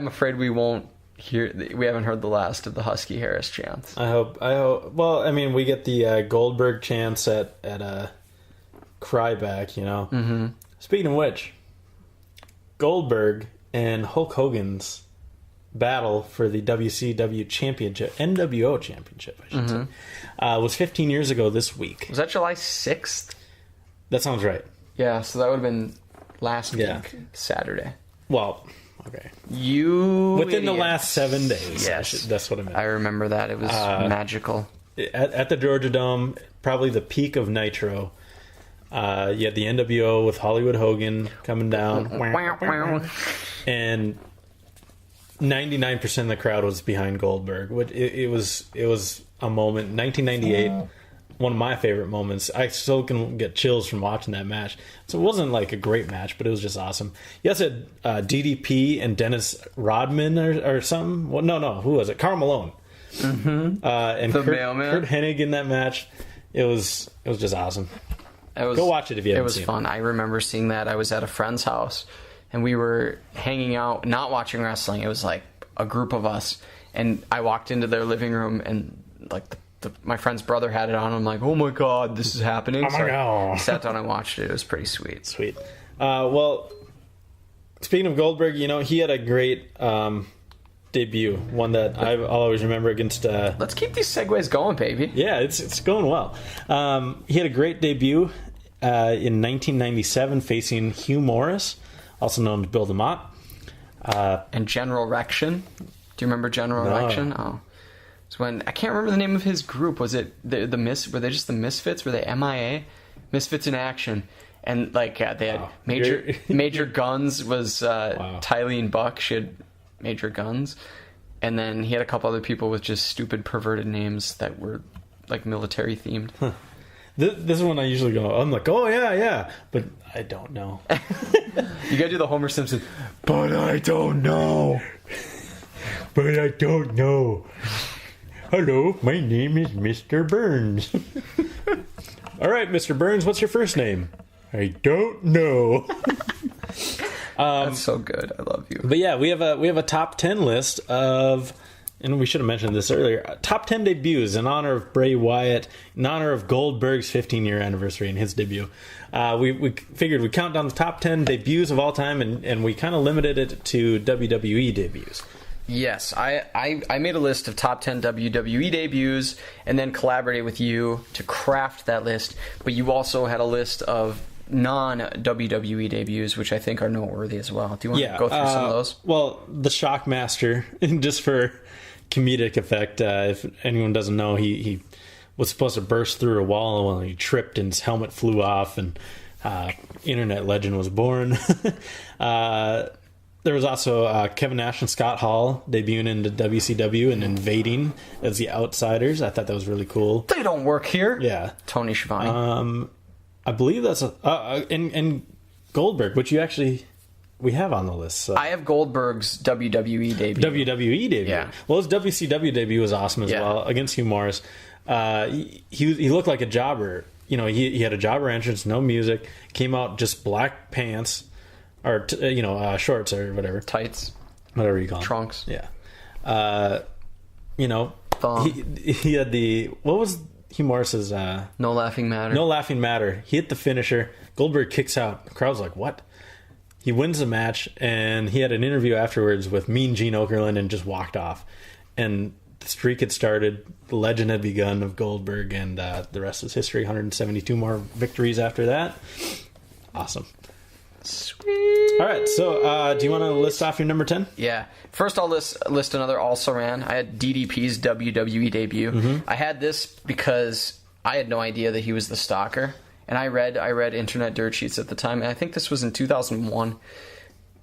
afraid we haven't heard the last of the Husky Harris chants.
I hope. Well, I mean, we get the Goldberg chants at Cryback, you know. Mm-hmm. Speaking of which, Goldberg and Hulk Hogan's battle for the WCW championship, NWO championship, I should say, was 15 years ago this week.
Was that July 6th?
That sounds right.
Yeah, so that would have been last week, Saturday.
Well, okay.
Within
the last 7 days.
Yes.
That's what I meant.
I remember that. It was magical.
At the Georgia Dome, probably the peak of Nitro. You had the NWO with Hollywood Hogan coming down. And 99% of the crowd was behind Goldberg. It was a moment. 1998, one of my favorite moments. I still can get chills from watching that match. So it wasn't like a great match, but it was just awesome. You also had DDP and Dennis Rodman or something. Well, no. Who was it? Karl Malone. Mm-hmm. And Kurt Hennig in that match. It was just awesome. Go watch it if you haven't seen it.
It was fun. I remember seeing that. I was at a friend's house, and we were hanging out, not watching wrestling. It was like a group of us, and I walked into their living room, and like my friend's brother had it on. I'm like, oh my god, this is happening.
Oh my god.
I sat down and watched it. It was pretty sweet.
Sweet. Well, speaking of Goldberg, you know, he had a great debut, one that I'll always remember against...
Let's keep these segues going, baby.
Yeah, it's going well. He had a great debut in 1997 facing Hugh Morris, also known as Bill DeMott.
And General Rection. Do you remember General Rection? Oh. It's when... I can't remember the name of his group. Was it the Were they just the Misfits? Were they MIA? Misfits in Action. And like they had Major Guns was Tylene Buck. She had Major Guns. And then he had a couple other people with just stupid perverted names that were like military themed.
Huh. This is when I usually go, I'm like, oh yeah, but I don't know.
You gotta do the Homer Simpson,
but I don't know.
But I don't know. Hello, my name is Mr. Burns. All right, Mr. Burns, what's your first name? I don't know.
That's so good. I love you.
But yeah, we have a top 10 list of, and we should have mentioned this earlier, top 10 debuts in honor of Bray Wyatt, in honor of Goldberg's 15-year anniversary and his debut. We figured we'd count down the top 10 debuts of all time, and we kind of limited it to WWE debuts.
Yes, I made a list of top 10 WWE debuts and then collaborated with you to craft that list, but you also had a list of non-WWE debuts, which I think are noteworthy as well. Do you want to go through some of those?
Well, the Shockmaster, just for comedic effect, if anyone doesn't know, he was supposed to burst through a wall when he tripped and his helmet flew off, and internet legend was born. There was also Kevin Nash and Scott Hall debuting into WCW and invading as the Outsiders. I thought that was really cool.
They don't work here.
Yeah.
Tony Schiavone.
I believe that's and Goldberg, which we have on the list. So.
I have Goldberg's WWE debut.
WWE debut.
Yeah.
Well, his WCW debut was awesome as well against Hugh Morris. He looked like a jobber. You know, he had a jobber entrance, no music, came out just black pants or shorts or whatever,
tights,
whatever you call them.
Trunks.
Yeah.
Thong.
He had what was Hugh Morris's
No Laughing Matter.
No Laughing Matter. He hit the finisher. Goldberg kicks out. The crowd's like, what? He wins the match, and he had an interview afterwards with Mean Gene Okerlund and just walked off. And the streak had started. The legend had begun of Goldberg, and the rest is history. 172 more victories after that. Awesome.
Sweet.
All right, so do you want to list off your number 10?
Yeah. First, I'll list another also-ran. I had DDP's WWE debut. Mm-hmm. I had this because I had no idea that he was the Stalker, and I read internet dirt sheets at the time, and I think this was in 2001.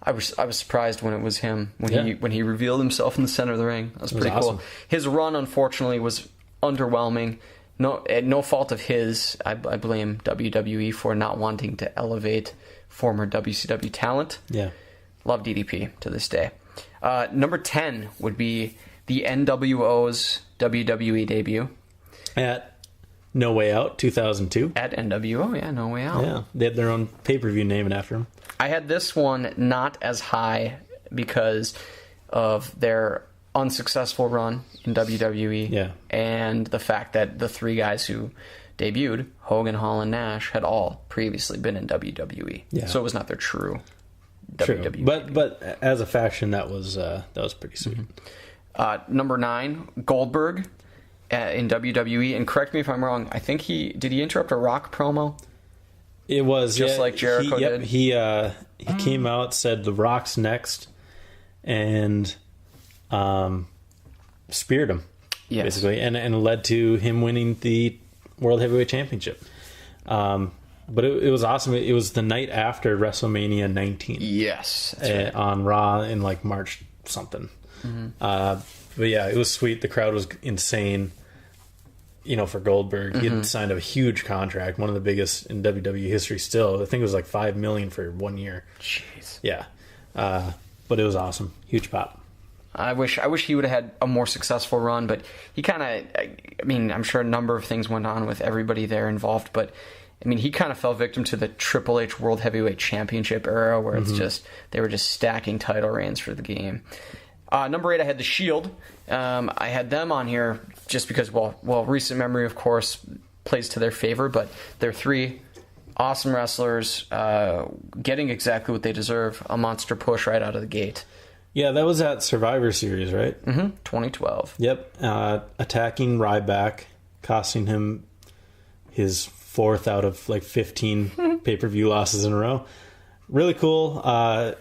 I was surprised when it was him when he revealed himself in the center of the ring. That was pretty cool.
Awesome.
His run, unfortunately, was underwhelming. No fault of his. I blame WWE for not wanting to elevate former WCW talent.
Yeah.
Love DDP to this day. Number 10 would be the NWO's WWE debut.
At No Way Out, 2002.
At NWO, yeah, No Way Out.
Yeah, they had their own pay-per-view named after him.
I had this one not as high because of their unsuccessful run in WWE.
Yeah.
And the fact that the three guys who debuted, Hogan, Hall, and Nash, had all previously been in WWE.
Yeah.
So it was not their true
True.
WWE.
But as a faction, that was pretty sweet.
Number 9, Goldberg in WWE. And correct me if I'm wrong, I think did he interrupt a Rock promo?
It was
Just like Jericho did?
He came out, said The Rock's next, and speared him, basically, and led to him winning the World Heavyweight Championship. But it was awesome. It was the night after WrestleMania 19.
Yes. That's right.
On Raw in like March something. But yeah, it was sweet. The crowd was insane. For Goldberg, he had signed a huge contract, one of the biggest in WWE history still. I think it was like $5 million for 1 year.
Jeez.
Yeah. But it was awesome. Huge pop.
I wish he would have had a more successful run, but he kind of, I'm sure a number of things went on with everybody there involved, but he kind of fell victim to the Triple H World Heavyweight Championship era where it's just, they were just stacking title reigns for the game. Number 8, I had The Shield. I had them on here just because, recent memory, of course, plays to their favor, but they're 3 awesome wrestlers getting exactly what they deserve, a monster push right out of the gate.
Yeah, that was at Survivor Series, right?
2012.
Yep. Attacking Ryback, costing him his 4th out of like 15 pay-per-view losses in a row. Really cool. I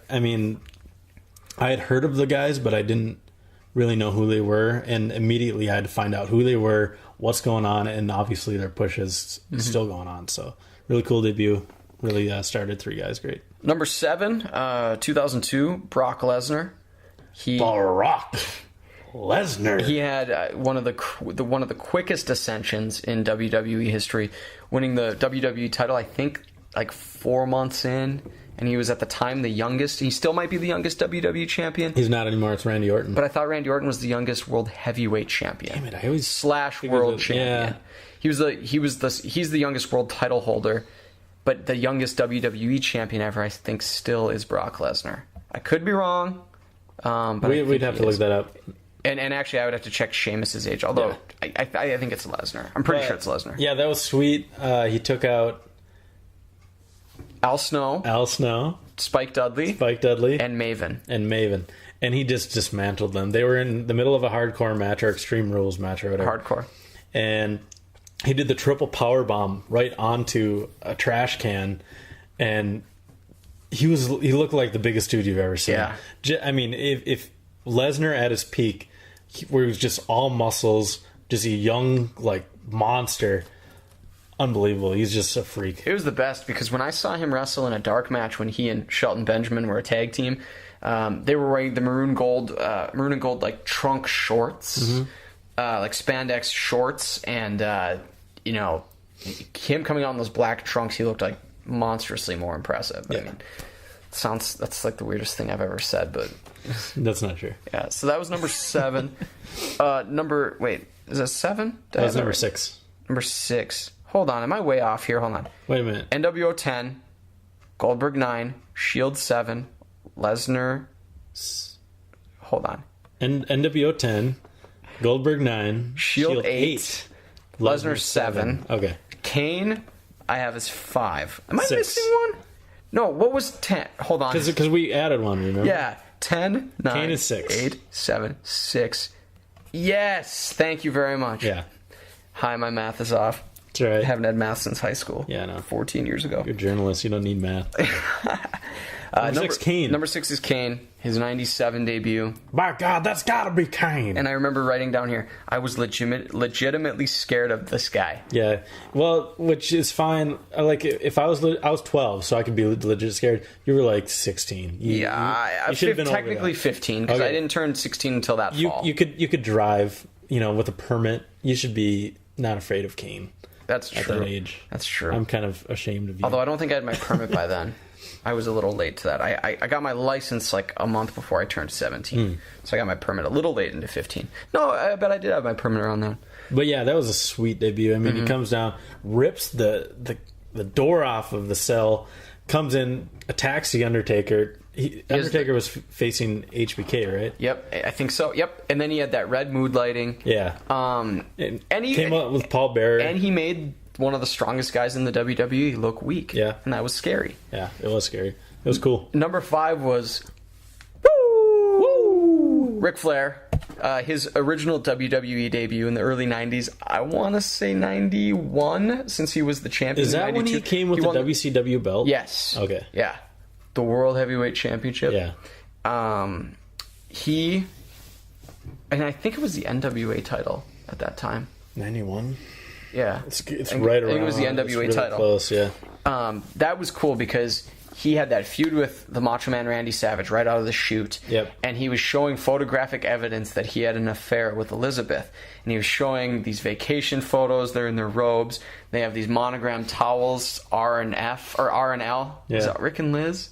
had heard of the guys, but I didn't really know who they were, and immediately I had to find out who they were, what's going on, and obviously their push is still going on. So really cool debut. Really started 3 guys great.
Number 7, 2002, Brock Lesnar.
Brock Lesnar.
He had one of the quickest ascensions in WWE history, winning the WWE title, I think, like 4 months in. And he was at the time the youngest. He still might be the youngest WWE champion.
He's not anymore. It's Randy Orton.
But I thought Randy Orton was the youngest world heavyweight champion.
Damn it! I always
/ world champion.
Yeah.
He's the youngest world title holder, but the youngest WWE champion ever, I think, still is Brock Lesnar. I could be wrong. But
we'd have to look that up.
And actually, I would have to check Sheamus's age. Although I think it's Lesnar. I'm pretty sure it's Lesnar.
Yeah, that was sweet. He took out
Al Snow, Spike Dudley, and Maven. And he just dismantled them. They were in the middle of a hardcore match or Extreme Rules match or whatever. Hardcore.
And he did the triple power bomb right onto a trash can, and he looked like the biggest dude you've ever seen.
Yeah.
If Lesnar at his peak, where he was just all muscles, just a young monster. Unbelievable. He's just a freak.
It was the best because when I saw him wrestle in a dark match when he and Shelton Benjamin were a tag team, they were wearing the maroon and gold like trunk shorts, like spandex shorts, and him coming out in those black trunks, he looked like monstrously more impressive.
Yeah.
That's like the weirdest thing I've ever said, but
that's not true.
Yeah. So that was number 7. Is that 7?
That was number 6.
Number 6. Hold on, am I way off here? Hold on.
Wait a minute.
NWO 10, Goldberg 9, Shield 7, Lesnar. Hold on.
NWO 10, Goldberg 9,
Shield 8, Lesnar 7.
Okay.
Kane, I have as 5. Am I
6.
missing one? No, what was 10? Hold on.
Because we added one, remember?
Yeah, 10, 9,
Kane is 6.
8, 7, 6. Yes, thank you very much.
Yeah.
Hi, my math is off.
That's right.
I haven't had math since high school.
Yeah, I know.
14 years ago.
You're a journalist. You don't need math. Number 6, Kane.
Number 6 is Kane. His 97 debut.
By God, that's gotta be Kane.
And I remember writing down here, I was legitimately scared of this guy.
Yeah. Well, which is fine. If I was 12, so I could be legit scared. You were like 16.
You should have been technically 15 because I didn't turn 16 until that fall.
You could drive with a permit, you should be not afraid of Kane.
That's true.
At that age.
That's true.
I'm kind of ashamed of you.
Although I don't think I had my permit by then. I was a little late to that. I got my license like a month before I turned 17. So I got my permit a little late into 15. No, I bet I did have my permit around then.
But yeah, that was a sweet debut. I mean, he comes down, rips the door off of the cell, comes in, attacks the Undertaker. Undertaker was facing HBK, right?
Yep, I think so. Yep, and then he had that red mood lighting.
Yeah.
And he
came up with Paul Bearer.
And he made one of the strongest guys in the WWE look weak.
Yeah.
And that was scary.
Yeah, it was scary. It was cool.
Number 5 was Ric Flair. His original WWE debut in the early 90s. I want to say 91, since he was the champion.
Is that when he came with the WCW belt?
Yes.
Okay.
Yeah. The World Heavyweight Championship.
Yeah.
And I think it was the NWA title at that time.
91?
Yeah.
It's right around.
I think it was the NWA
it's really
title.
Close, yeah.
That was cool because he had that feud with the Macho Man Randy Savage right out of the chute.
Yep.
And he was showing photographic evidence that he had an affair with Elizabeth. And he was showing these vacation photos. They're in their robes. They have these monogrammed towels, R and F, or R and L.
Yeah.
Is that Rick and Liz?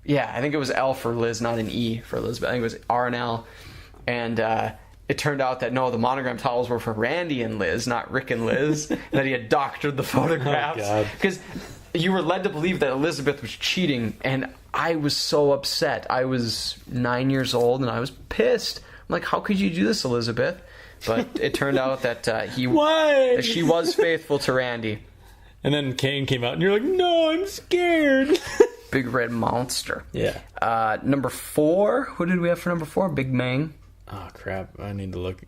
Yeah, I think it was L for Liz, not an E for Elizabeth. I think it was R and L. And it turned out that, no, the monogram towels were for Randy and Liz, not Rick and Liz. And that he had doctored the photographs.
Oh, God.
Because you were led to believe that Elizabeth was cheating, and I was so upset. I was 9 years old, and I was pissed. I'm like, how could you do this, Elizabeth? But it turned out that that she was faithful to Randy.
And then Kane came out, and you're like, no, I'm scared.
Big red monster.
Yeah.
Number 4. Who did we have for number 4? Big Mang.
Oh, crap. I need to look.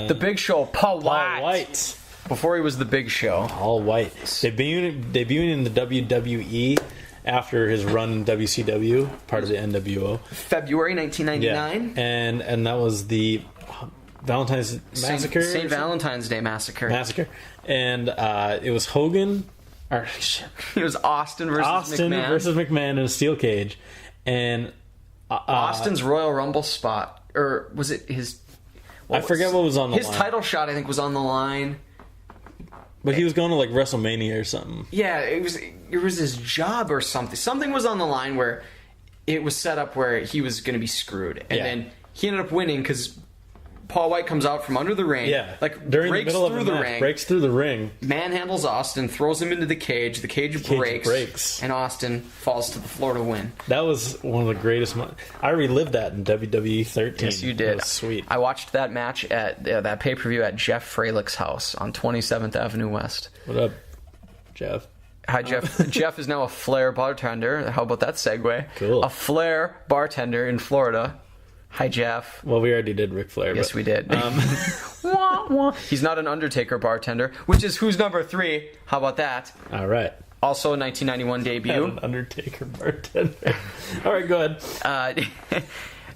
The Big Show, Paul White.
Paul White.
Before he was the Big Show.
Paul White. Debuting in the WWE after his run in WCW, part of the NWO.
February 1999.
Yeah. And that was the Valentine's Massacre?
St. Valentine's Day Massacre.
And it was Hogan. Or, shit.
It was Austin versus
McMahon in a steel cage. And
Austin's Royal Rumble spot. Or was it his...
I forget what was on the line.
His title shot, I think, was on the line.
But he was going to like WrestleMania or something.
Yeah, it was his job or something. Something was on the line where it was set up where he was going to be screwed. And then he ended up winning because Paul White comes out from under the ring.
Yeah.
Like,
during
breaks
the middle
through
of the
the
match,
ring.
breaks through the ring.
Manhandles Austin, throws him into the cage. The cage breaks. And Austin falls to the floor to win.
That was one of the greatest I relived that in WWE 13.
Yes, you did.
That was sweet.
I watched that match at that pay-per-view at Jeff Fralick's house on 27th Avenue West.
What up, Jeff?
Hi, Jeff. Jeff is now a Flair bartender. How about that segue?
Cool.
A Flair bartender in Florida. Hi, Jeff.
Well, we already did Ric Flair.
Yes, we did. He's not an Undertaker bartender, which is who's number 3. How about that?
All right.
Also a 1991 debut.
An Undertaker bartender. All right, go ahead.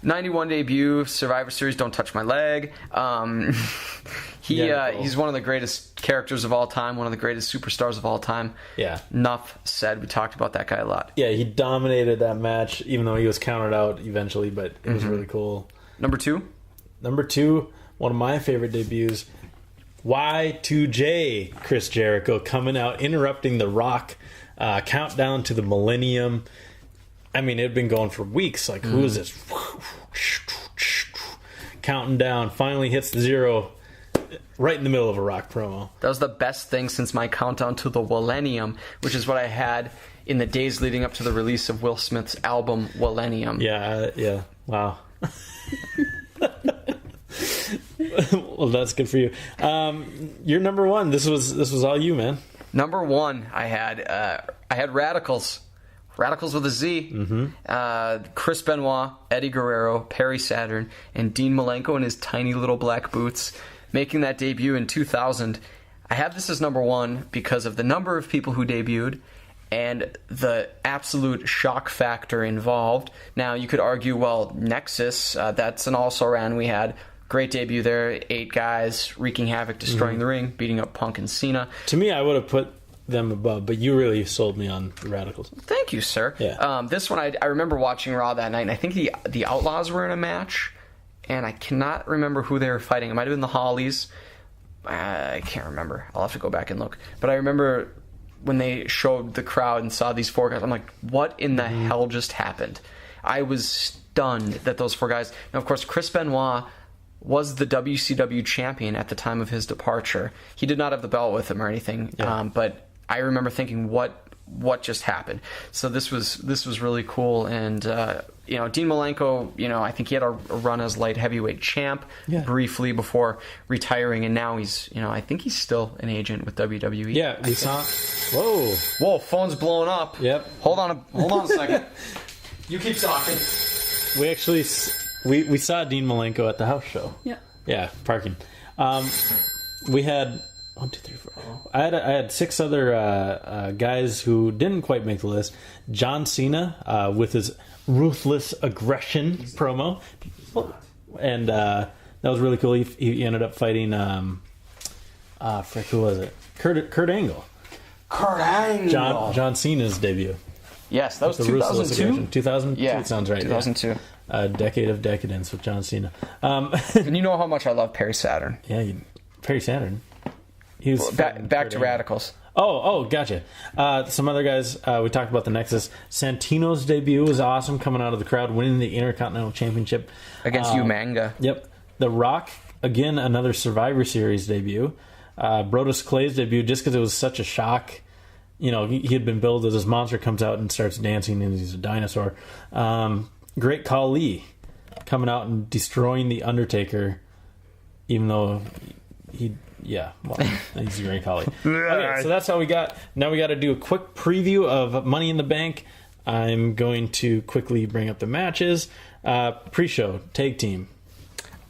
91 debut, Survivor Series, Don't Touch My Leg. He's one of the greatest characters of all time, one of the greatest superstars of all time.
Yeah.
Enough said. We talked about that guy a lot.
Yeah, he dominated that match, even though he was counted out eventually, but it was really cool.
Number 2,
one of my favorite debuts, Y2J, Chris Jericho, coming out, interrupting the Rock countdown to the Millennium. I mean, it had been going for weeks. Like, who is this? Counting down, finally hits the 0 right in the middle of a Rock promo.
That was the best thing since my countdown to the Millennium, which is what I had in the days leading up to the release of Will Smith's album Millennium.
Yeah. Wow. Well, that's good for you. You're number 1. This was all you, man.
Number 1, I had Radicals. Radicals with a Z. Mm-hmm. Chris Benoit, Eddie Guerrero, Perry Saturn, and Dean Malenko in his tiny little black boots, making that debut in 2000. I have this as number 1 because of the number of people who debuted and the absolute shock factor involved. Now, you could argue, well, Nexus, that's an also-ran we had. Great debut there. 8 guys wreaking havoc, destroying the ring, beating up Punk and Cena.
To me, I would have put them above, but you really sold me on the Radicals.
Thank you, sir.
Yeah.
This one, I remember watching Raw that night, and I think the Outlaws were in a match, and I cannot remember who they were fighting. It might have been the Hollies. I can't remember. I'll have to go back and look. But I remember when they showed the crowd and saw these 4 guys, I'm like, what in the hell just happened? I was stunned that those 4 guys... Now, of course, Chris Benoit was the WCW champion at the time of his departure. He did not have the belt with him or anything, but I remember thinking, what just happened? So this was really cool, and Dean Malenko, I think he had a run as light heavyweight champ briefly before retiring, and now he's, I think he's still an agent with WWE.
Yeah, we saw. Whoa,
phone's blowing up.
Yep.
Hold on a second. You keep talking.
We actually we saw Dean Malenko at the house show.
Yep.
Yeah, parking. We had 1, 2, 3, 4. I had 6 other guys who didn't quite make the list. John Cena with his ruthless aggression promo, and that was really cool. He ended up fighting who was it? Kurt Angle.
Kurt Angle.
John Cena's debut.
Yes, that was 2002.
2002.
Yeah,
sounds right.
2002.
A decade of decadence with John Cena.
And you know how much I love Perry Saturn.
Yeah, Perry Saturn. He was
back to Radicals.
Oh, gotcha. Some other guys, we talked about the Nexus. Santino's debut was awesome, coming out of the crowd, winning the Intercontinental Championship.
Against Umanga.
Yep. The Rock, again, another Survivor Series debut. Brodus Clay's debut, just because it was such a shock. He had been billed as this monster, comes out and starts dancing, and he's a dinosaur. Great Khali coming out and destroying The Undertaker, even though he's a great Khali. Okay, so that's how we got. Now we got to do a quick preview of Money in the Bank. I'm going to quickly bring up the matches. Pre-show, tag team.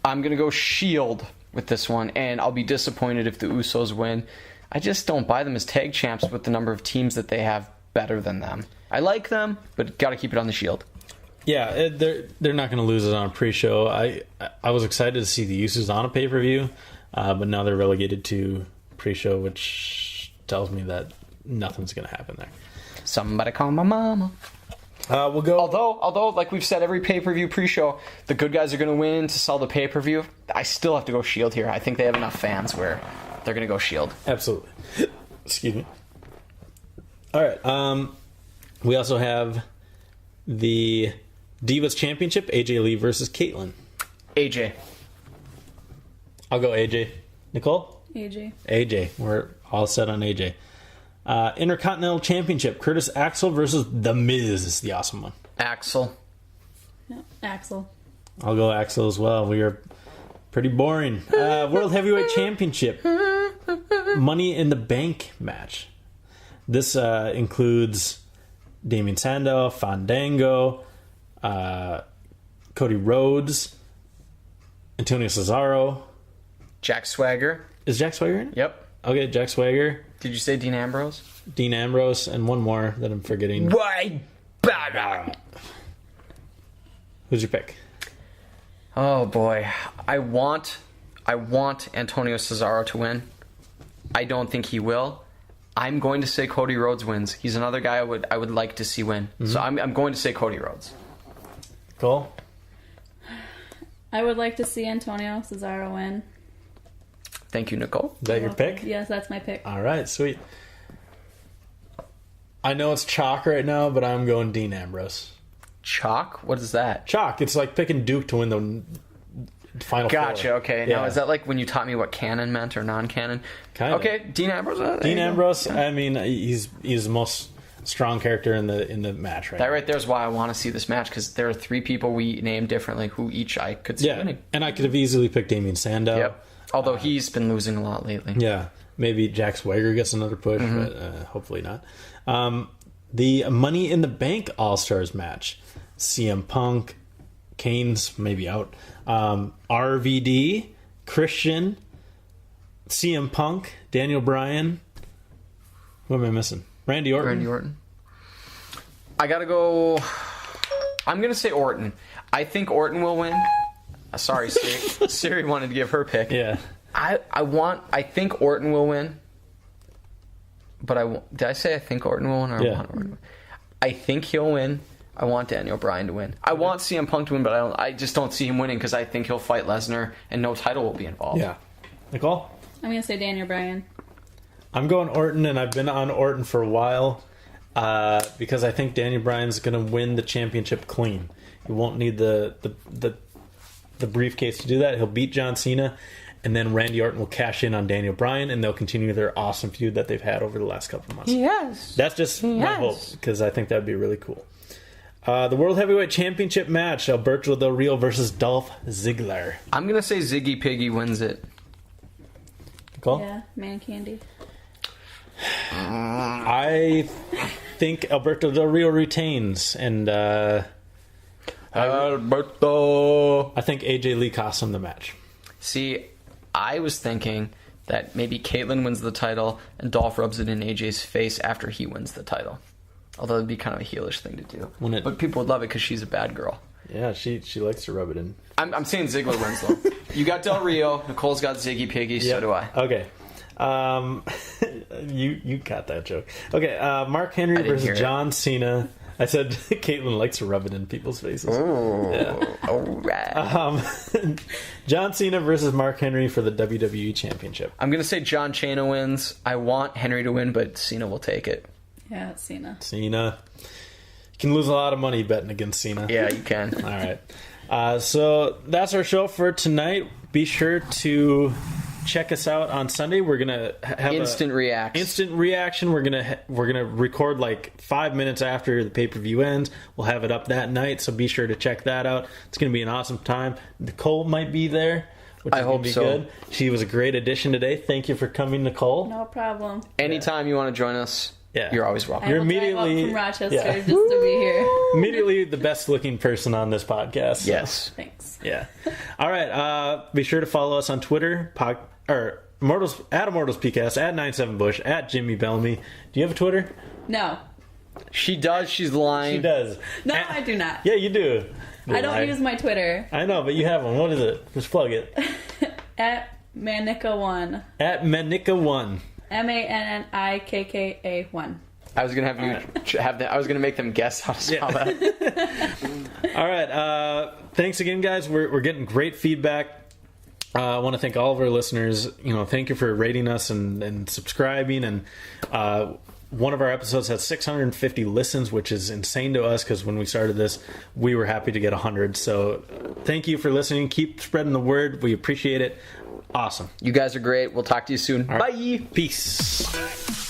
I'm going to go Shield with this one, and I'll be disappointed if the Usos win. I just don't buy them as tag champs with the number of teams that they have better than them. I like them, but got to keep it on the Shield.
Yeah, they're not going to lose it on a pre-show. I was excited to see the Usos on a pay-per-view, but now they're relegated to pre-show, which tells me that nothing's going to happen there.
Somebody call my mama.
We'll go.
Although, like we've said, every pay-per-view pre-show, the good guys are going to win to sell the pay-per-view. I still have to go Shield here. I think they have enough fans where they're going to go Shield.
Absolutely. Excuse me. All right. We also have the Divas Championship, AJ Lee versus Caitlyn.
AJ.
I'll go AJ. Nickole?
AJ.
We're all set on AJ. Intercontinental Championship, Curtis Axel versus The Miz is the awesome one.
Axel.
No, Axel.
I'll go Axel as well. We are pretty boring. World Heavyweight Championship, Money in the Bank match. This includes Damien Sandow, Fandango, Cody Rhodes, Antonio Cesaro.
Jack Swagger.
Is Jack Swagger in it?
Yep.
Okay, Jack Swagger.
Did you say Dean Ambrose?
Dean Ambrose, and one more that I'm forgetting.
Why?
Who's your pick?
Oh boy, I want Antonio Cesaro to win. I don't think he will. I'm going to say Cody Rhodes wins. He's another guy I would like to see win. Mm-hmm. So I'm going to say Cody Rhodes.
Cool.
I would like to see Antonio Cesaro win.
Thank you, Nickole.
Is that your pick?
Yes, that's my pick.
All right, sweet. I know it's chalk right now, but I'm going Dean Ambrose.
Chalk? What is that?
Chalk. It's like picking Duke to win the final
Gotcha,
four.
Okay.
Yeah.
Now, is that like when you taught me what canon meant or non-canon?
Kind of.
Okay, Dean Ambrose.
Dean Ambrose, I mean, he's the most strong character in the match right
That
now.
right there is why I want to see this match, because there are 3 people we named differently who each I could see winning.
And I could have easily picked Damien Sandow.
Yep. Although he's been losing a lot lately.
Yeah. Maybe Jack Swagger gets another push, but hopefully not. The Money in the Bank All-Stars match. CM Punk, Kane's maybe out. RVD, Christian, CM Punk, Daniel Bryan. Who am I missing? Randy Orton.
I gotta go. I'm gonna say Orton. I think Orton will win. Sorry, Siri. Siri wanted to give her pick.
Yeah.
I think Orton will win. But did I say I think Orton will win? Or I want Orton to win? I think he'll win. I want Daniel Bryan to win. I want CM Punk to win, but I just don't see him winning because I think he'll fight Lesnar and no title will be involved.
Yeah. Nickole?
I'm gonna say Daniel Bryan.
I'm going Orton, and I've been on Orton for a while because I think Daniel Bryan's going to win the championship clean. He won't need the briefcase to do that. He'll beat John Cena, and then Randy Orton will cash in on Daniel Bryan, and they'll continue their awesome feud that they've had over the last couple of months.
Yes.
That's just my hope, because I think that would be really cool. The World Heavyweight Championship match, Alberto Del Rio versus Dolph Ziggler.
I'm going to say Ziggy Piggy wins it.
Nickole?
Yeah, man candy.
I think Alberto Del Rio retains, and
Alberto.
I think AJ Lee costs him the match.
See, I was thinking that maybe Caitlyn wins the title and Dolph rubs it in AJ's face after he wins the title. Although it'd be kind of a heelish thing to do. But people would love it because she's a bad girl.
Yeah, she likes to rub it in.
I'm saying Ziggler wins, though. You got Del Rio, Nicole's got Ziggy Piggy, so do I.
Okay. You got that joke. Okay, Mark Henry versus John Cena. I said Caitlyn likes to rub it in people's faces.
Oh,
yeah.
All right.
John Cena versus Mark Henry for the WWE Championship.
I'm going to say John Cena wins. I want Henry to win, but Cena will take it.
Yeah, it's Cena.
Cena. You can lose a lot of money betting against Cena.
Yeah, you can.
All right. So that's our show for tonight. Be sure to check us out on Sunday. We're gonna have
instant
reaction. We're gonna record like 5 minutes after the pay-per-view ends. We'll have it up that night, so be sure to check that out. It's gonna be an awesome time. Nickole might be there, which is gonna be good. She was a great addition today. Thank you for coming, Nickole.
No problem.
Anytime you want to join us, you're always welcome.
You're immediately from Rochester just to be here.
Immediately the best looking person on this podcast. So.
Yes.
Thanks.
Yeah. All right. Be sure to follow us on Twitter. Immortals PCast at 97Bush at Jimmy Bellamy. Do you have a Twitter?
No.
She does. She's lying.
She does.
No, I do not.
Yeah, you do.
I don't use my Twitter.
I know, but you have one. What is it? Just plug it.
At Manika1.
At Manika1.
MANNIKKA1.
I was gonna have you have that. I was gonna make them guess how to spell that.
All right. Thanks again, guys. We're getting great feedback. I want to thank all of our listeners. Thank you for rating us and subscribing. And one of our episodes has 650 listens, which is insane to us because when we started this, we were happy to get 100. So thank you for listening. Keep spreading the word. We appreciate it. Awesome.
You guys are great. We'll talk to you soon.
All right.
Bye.
Peace.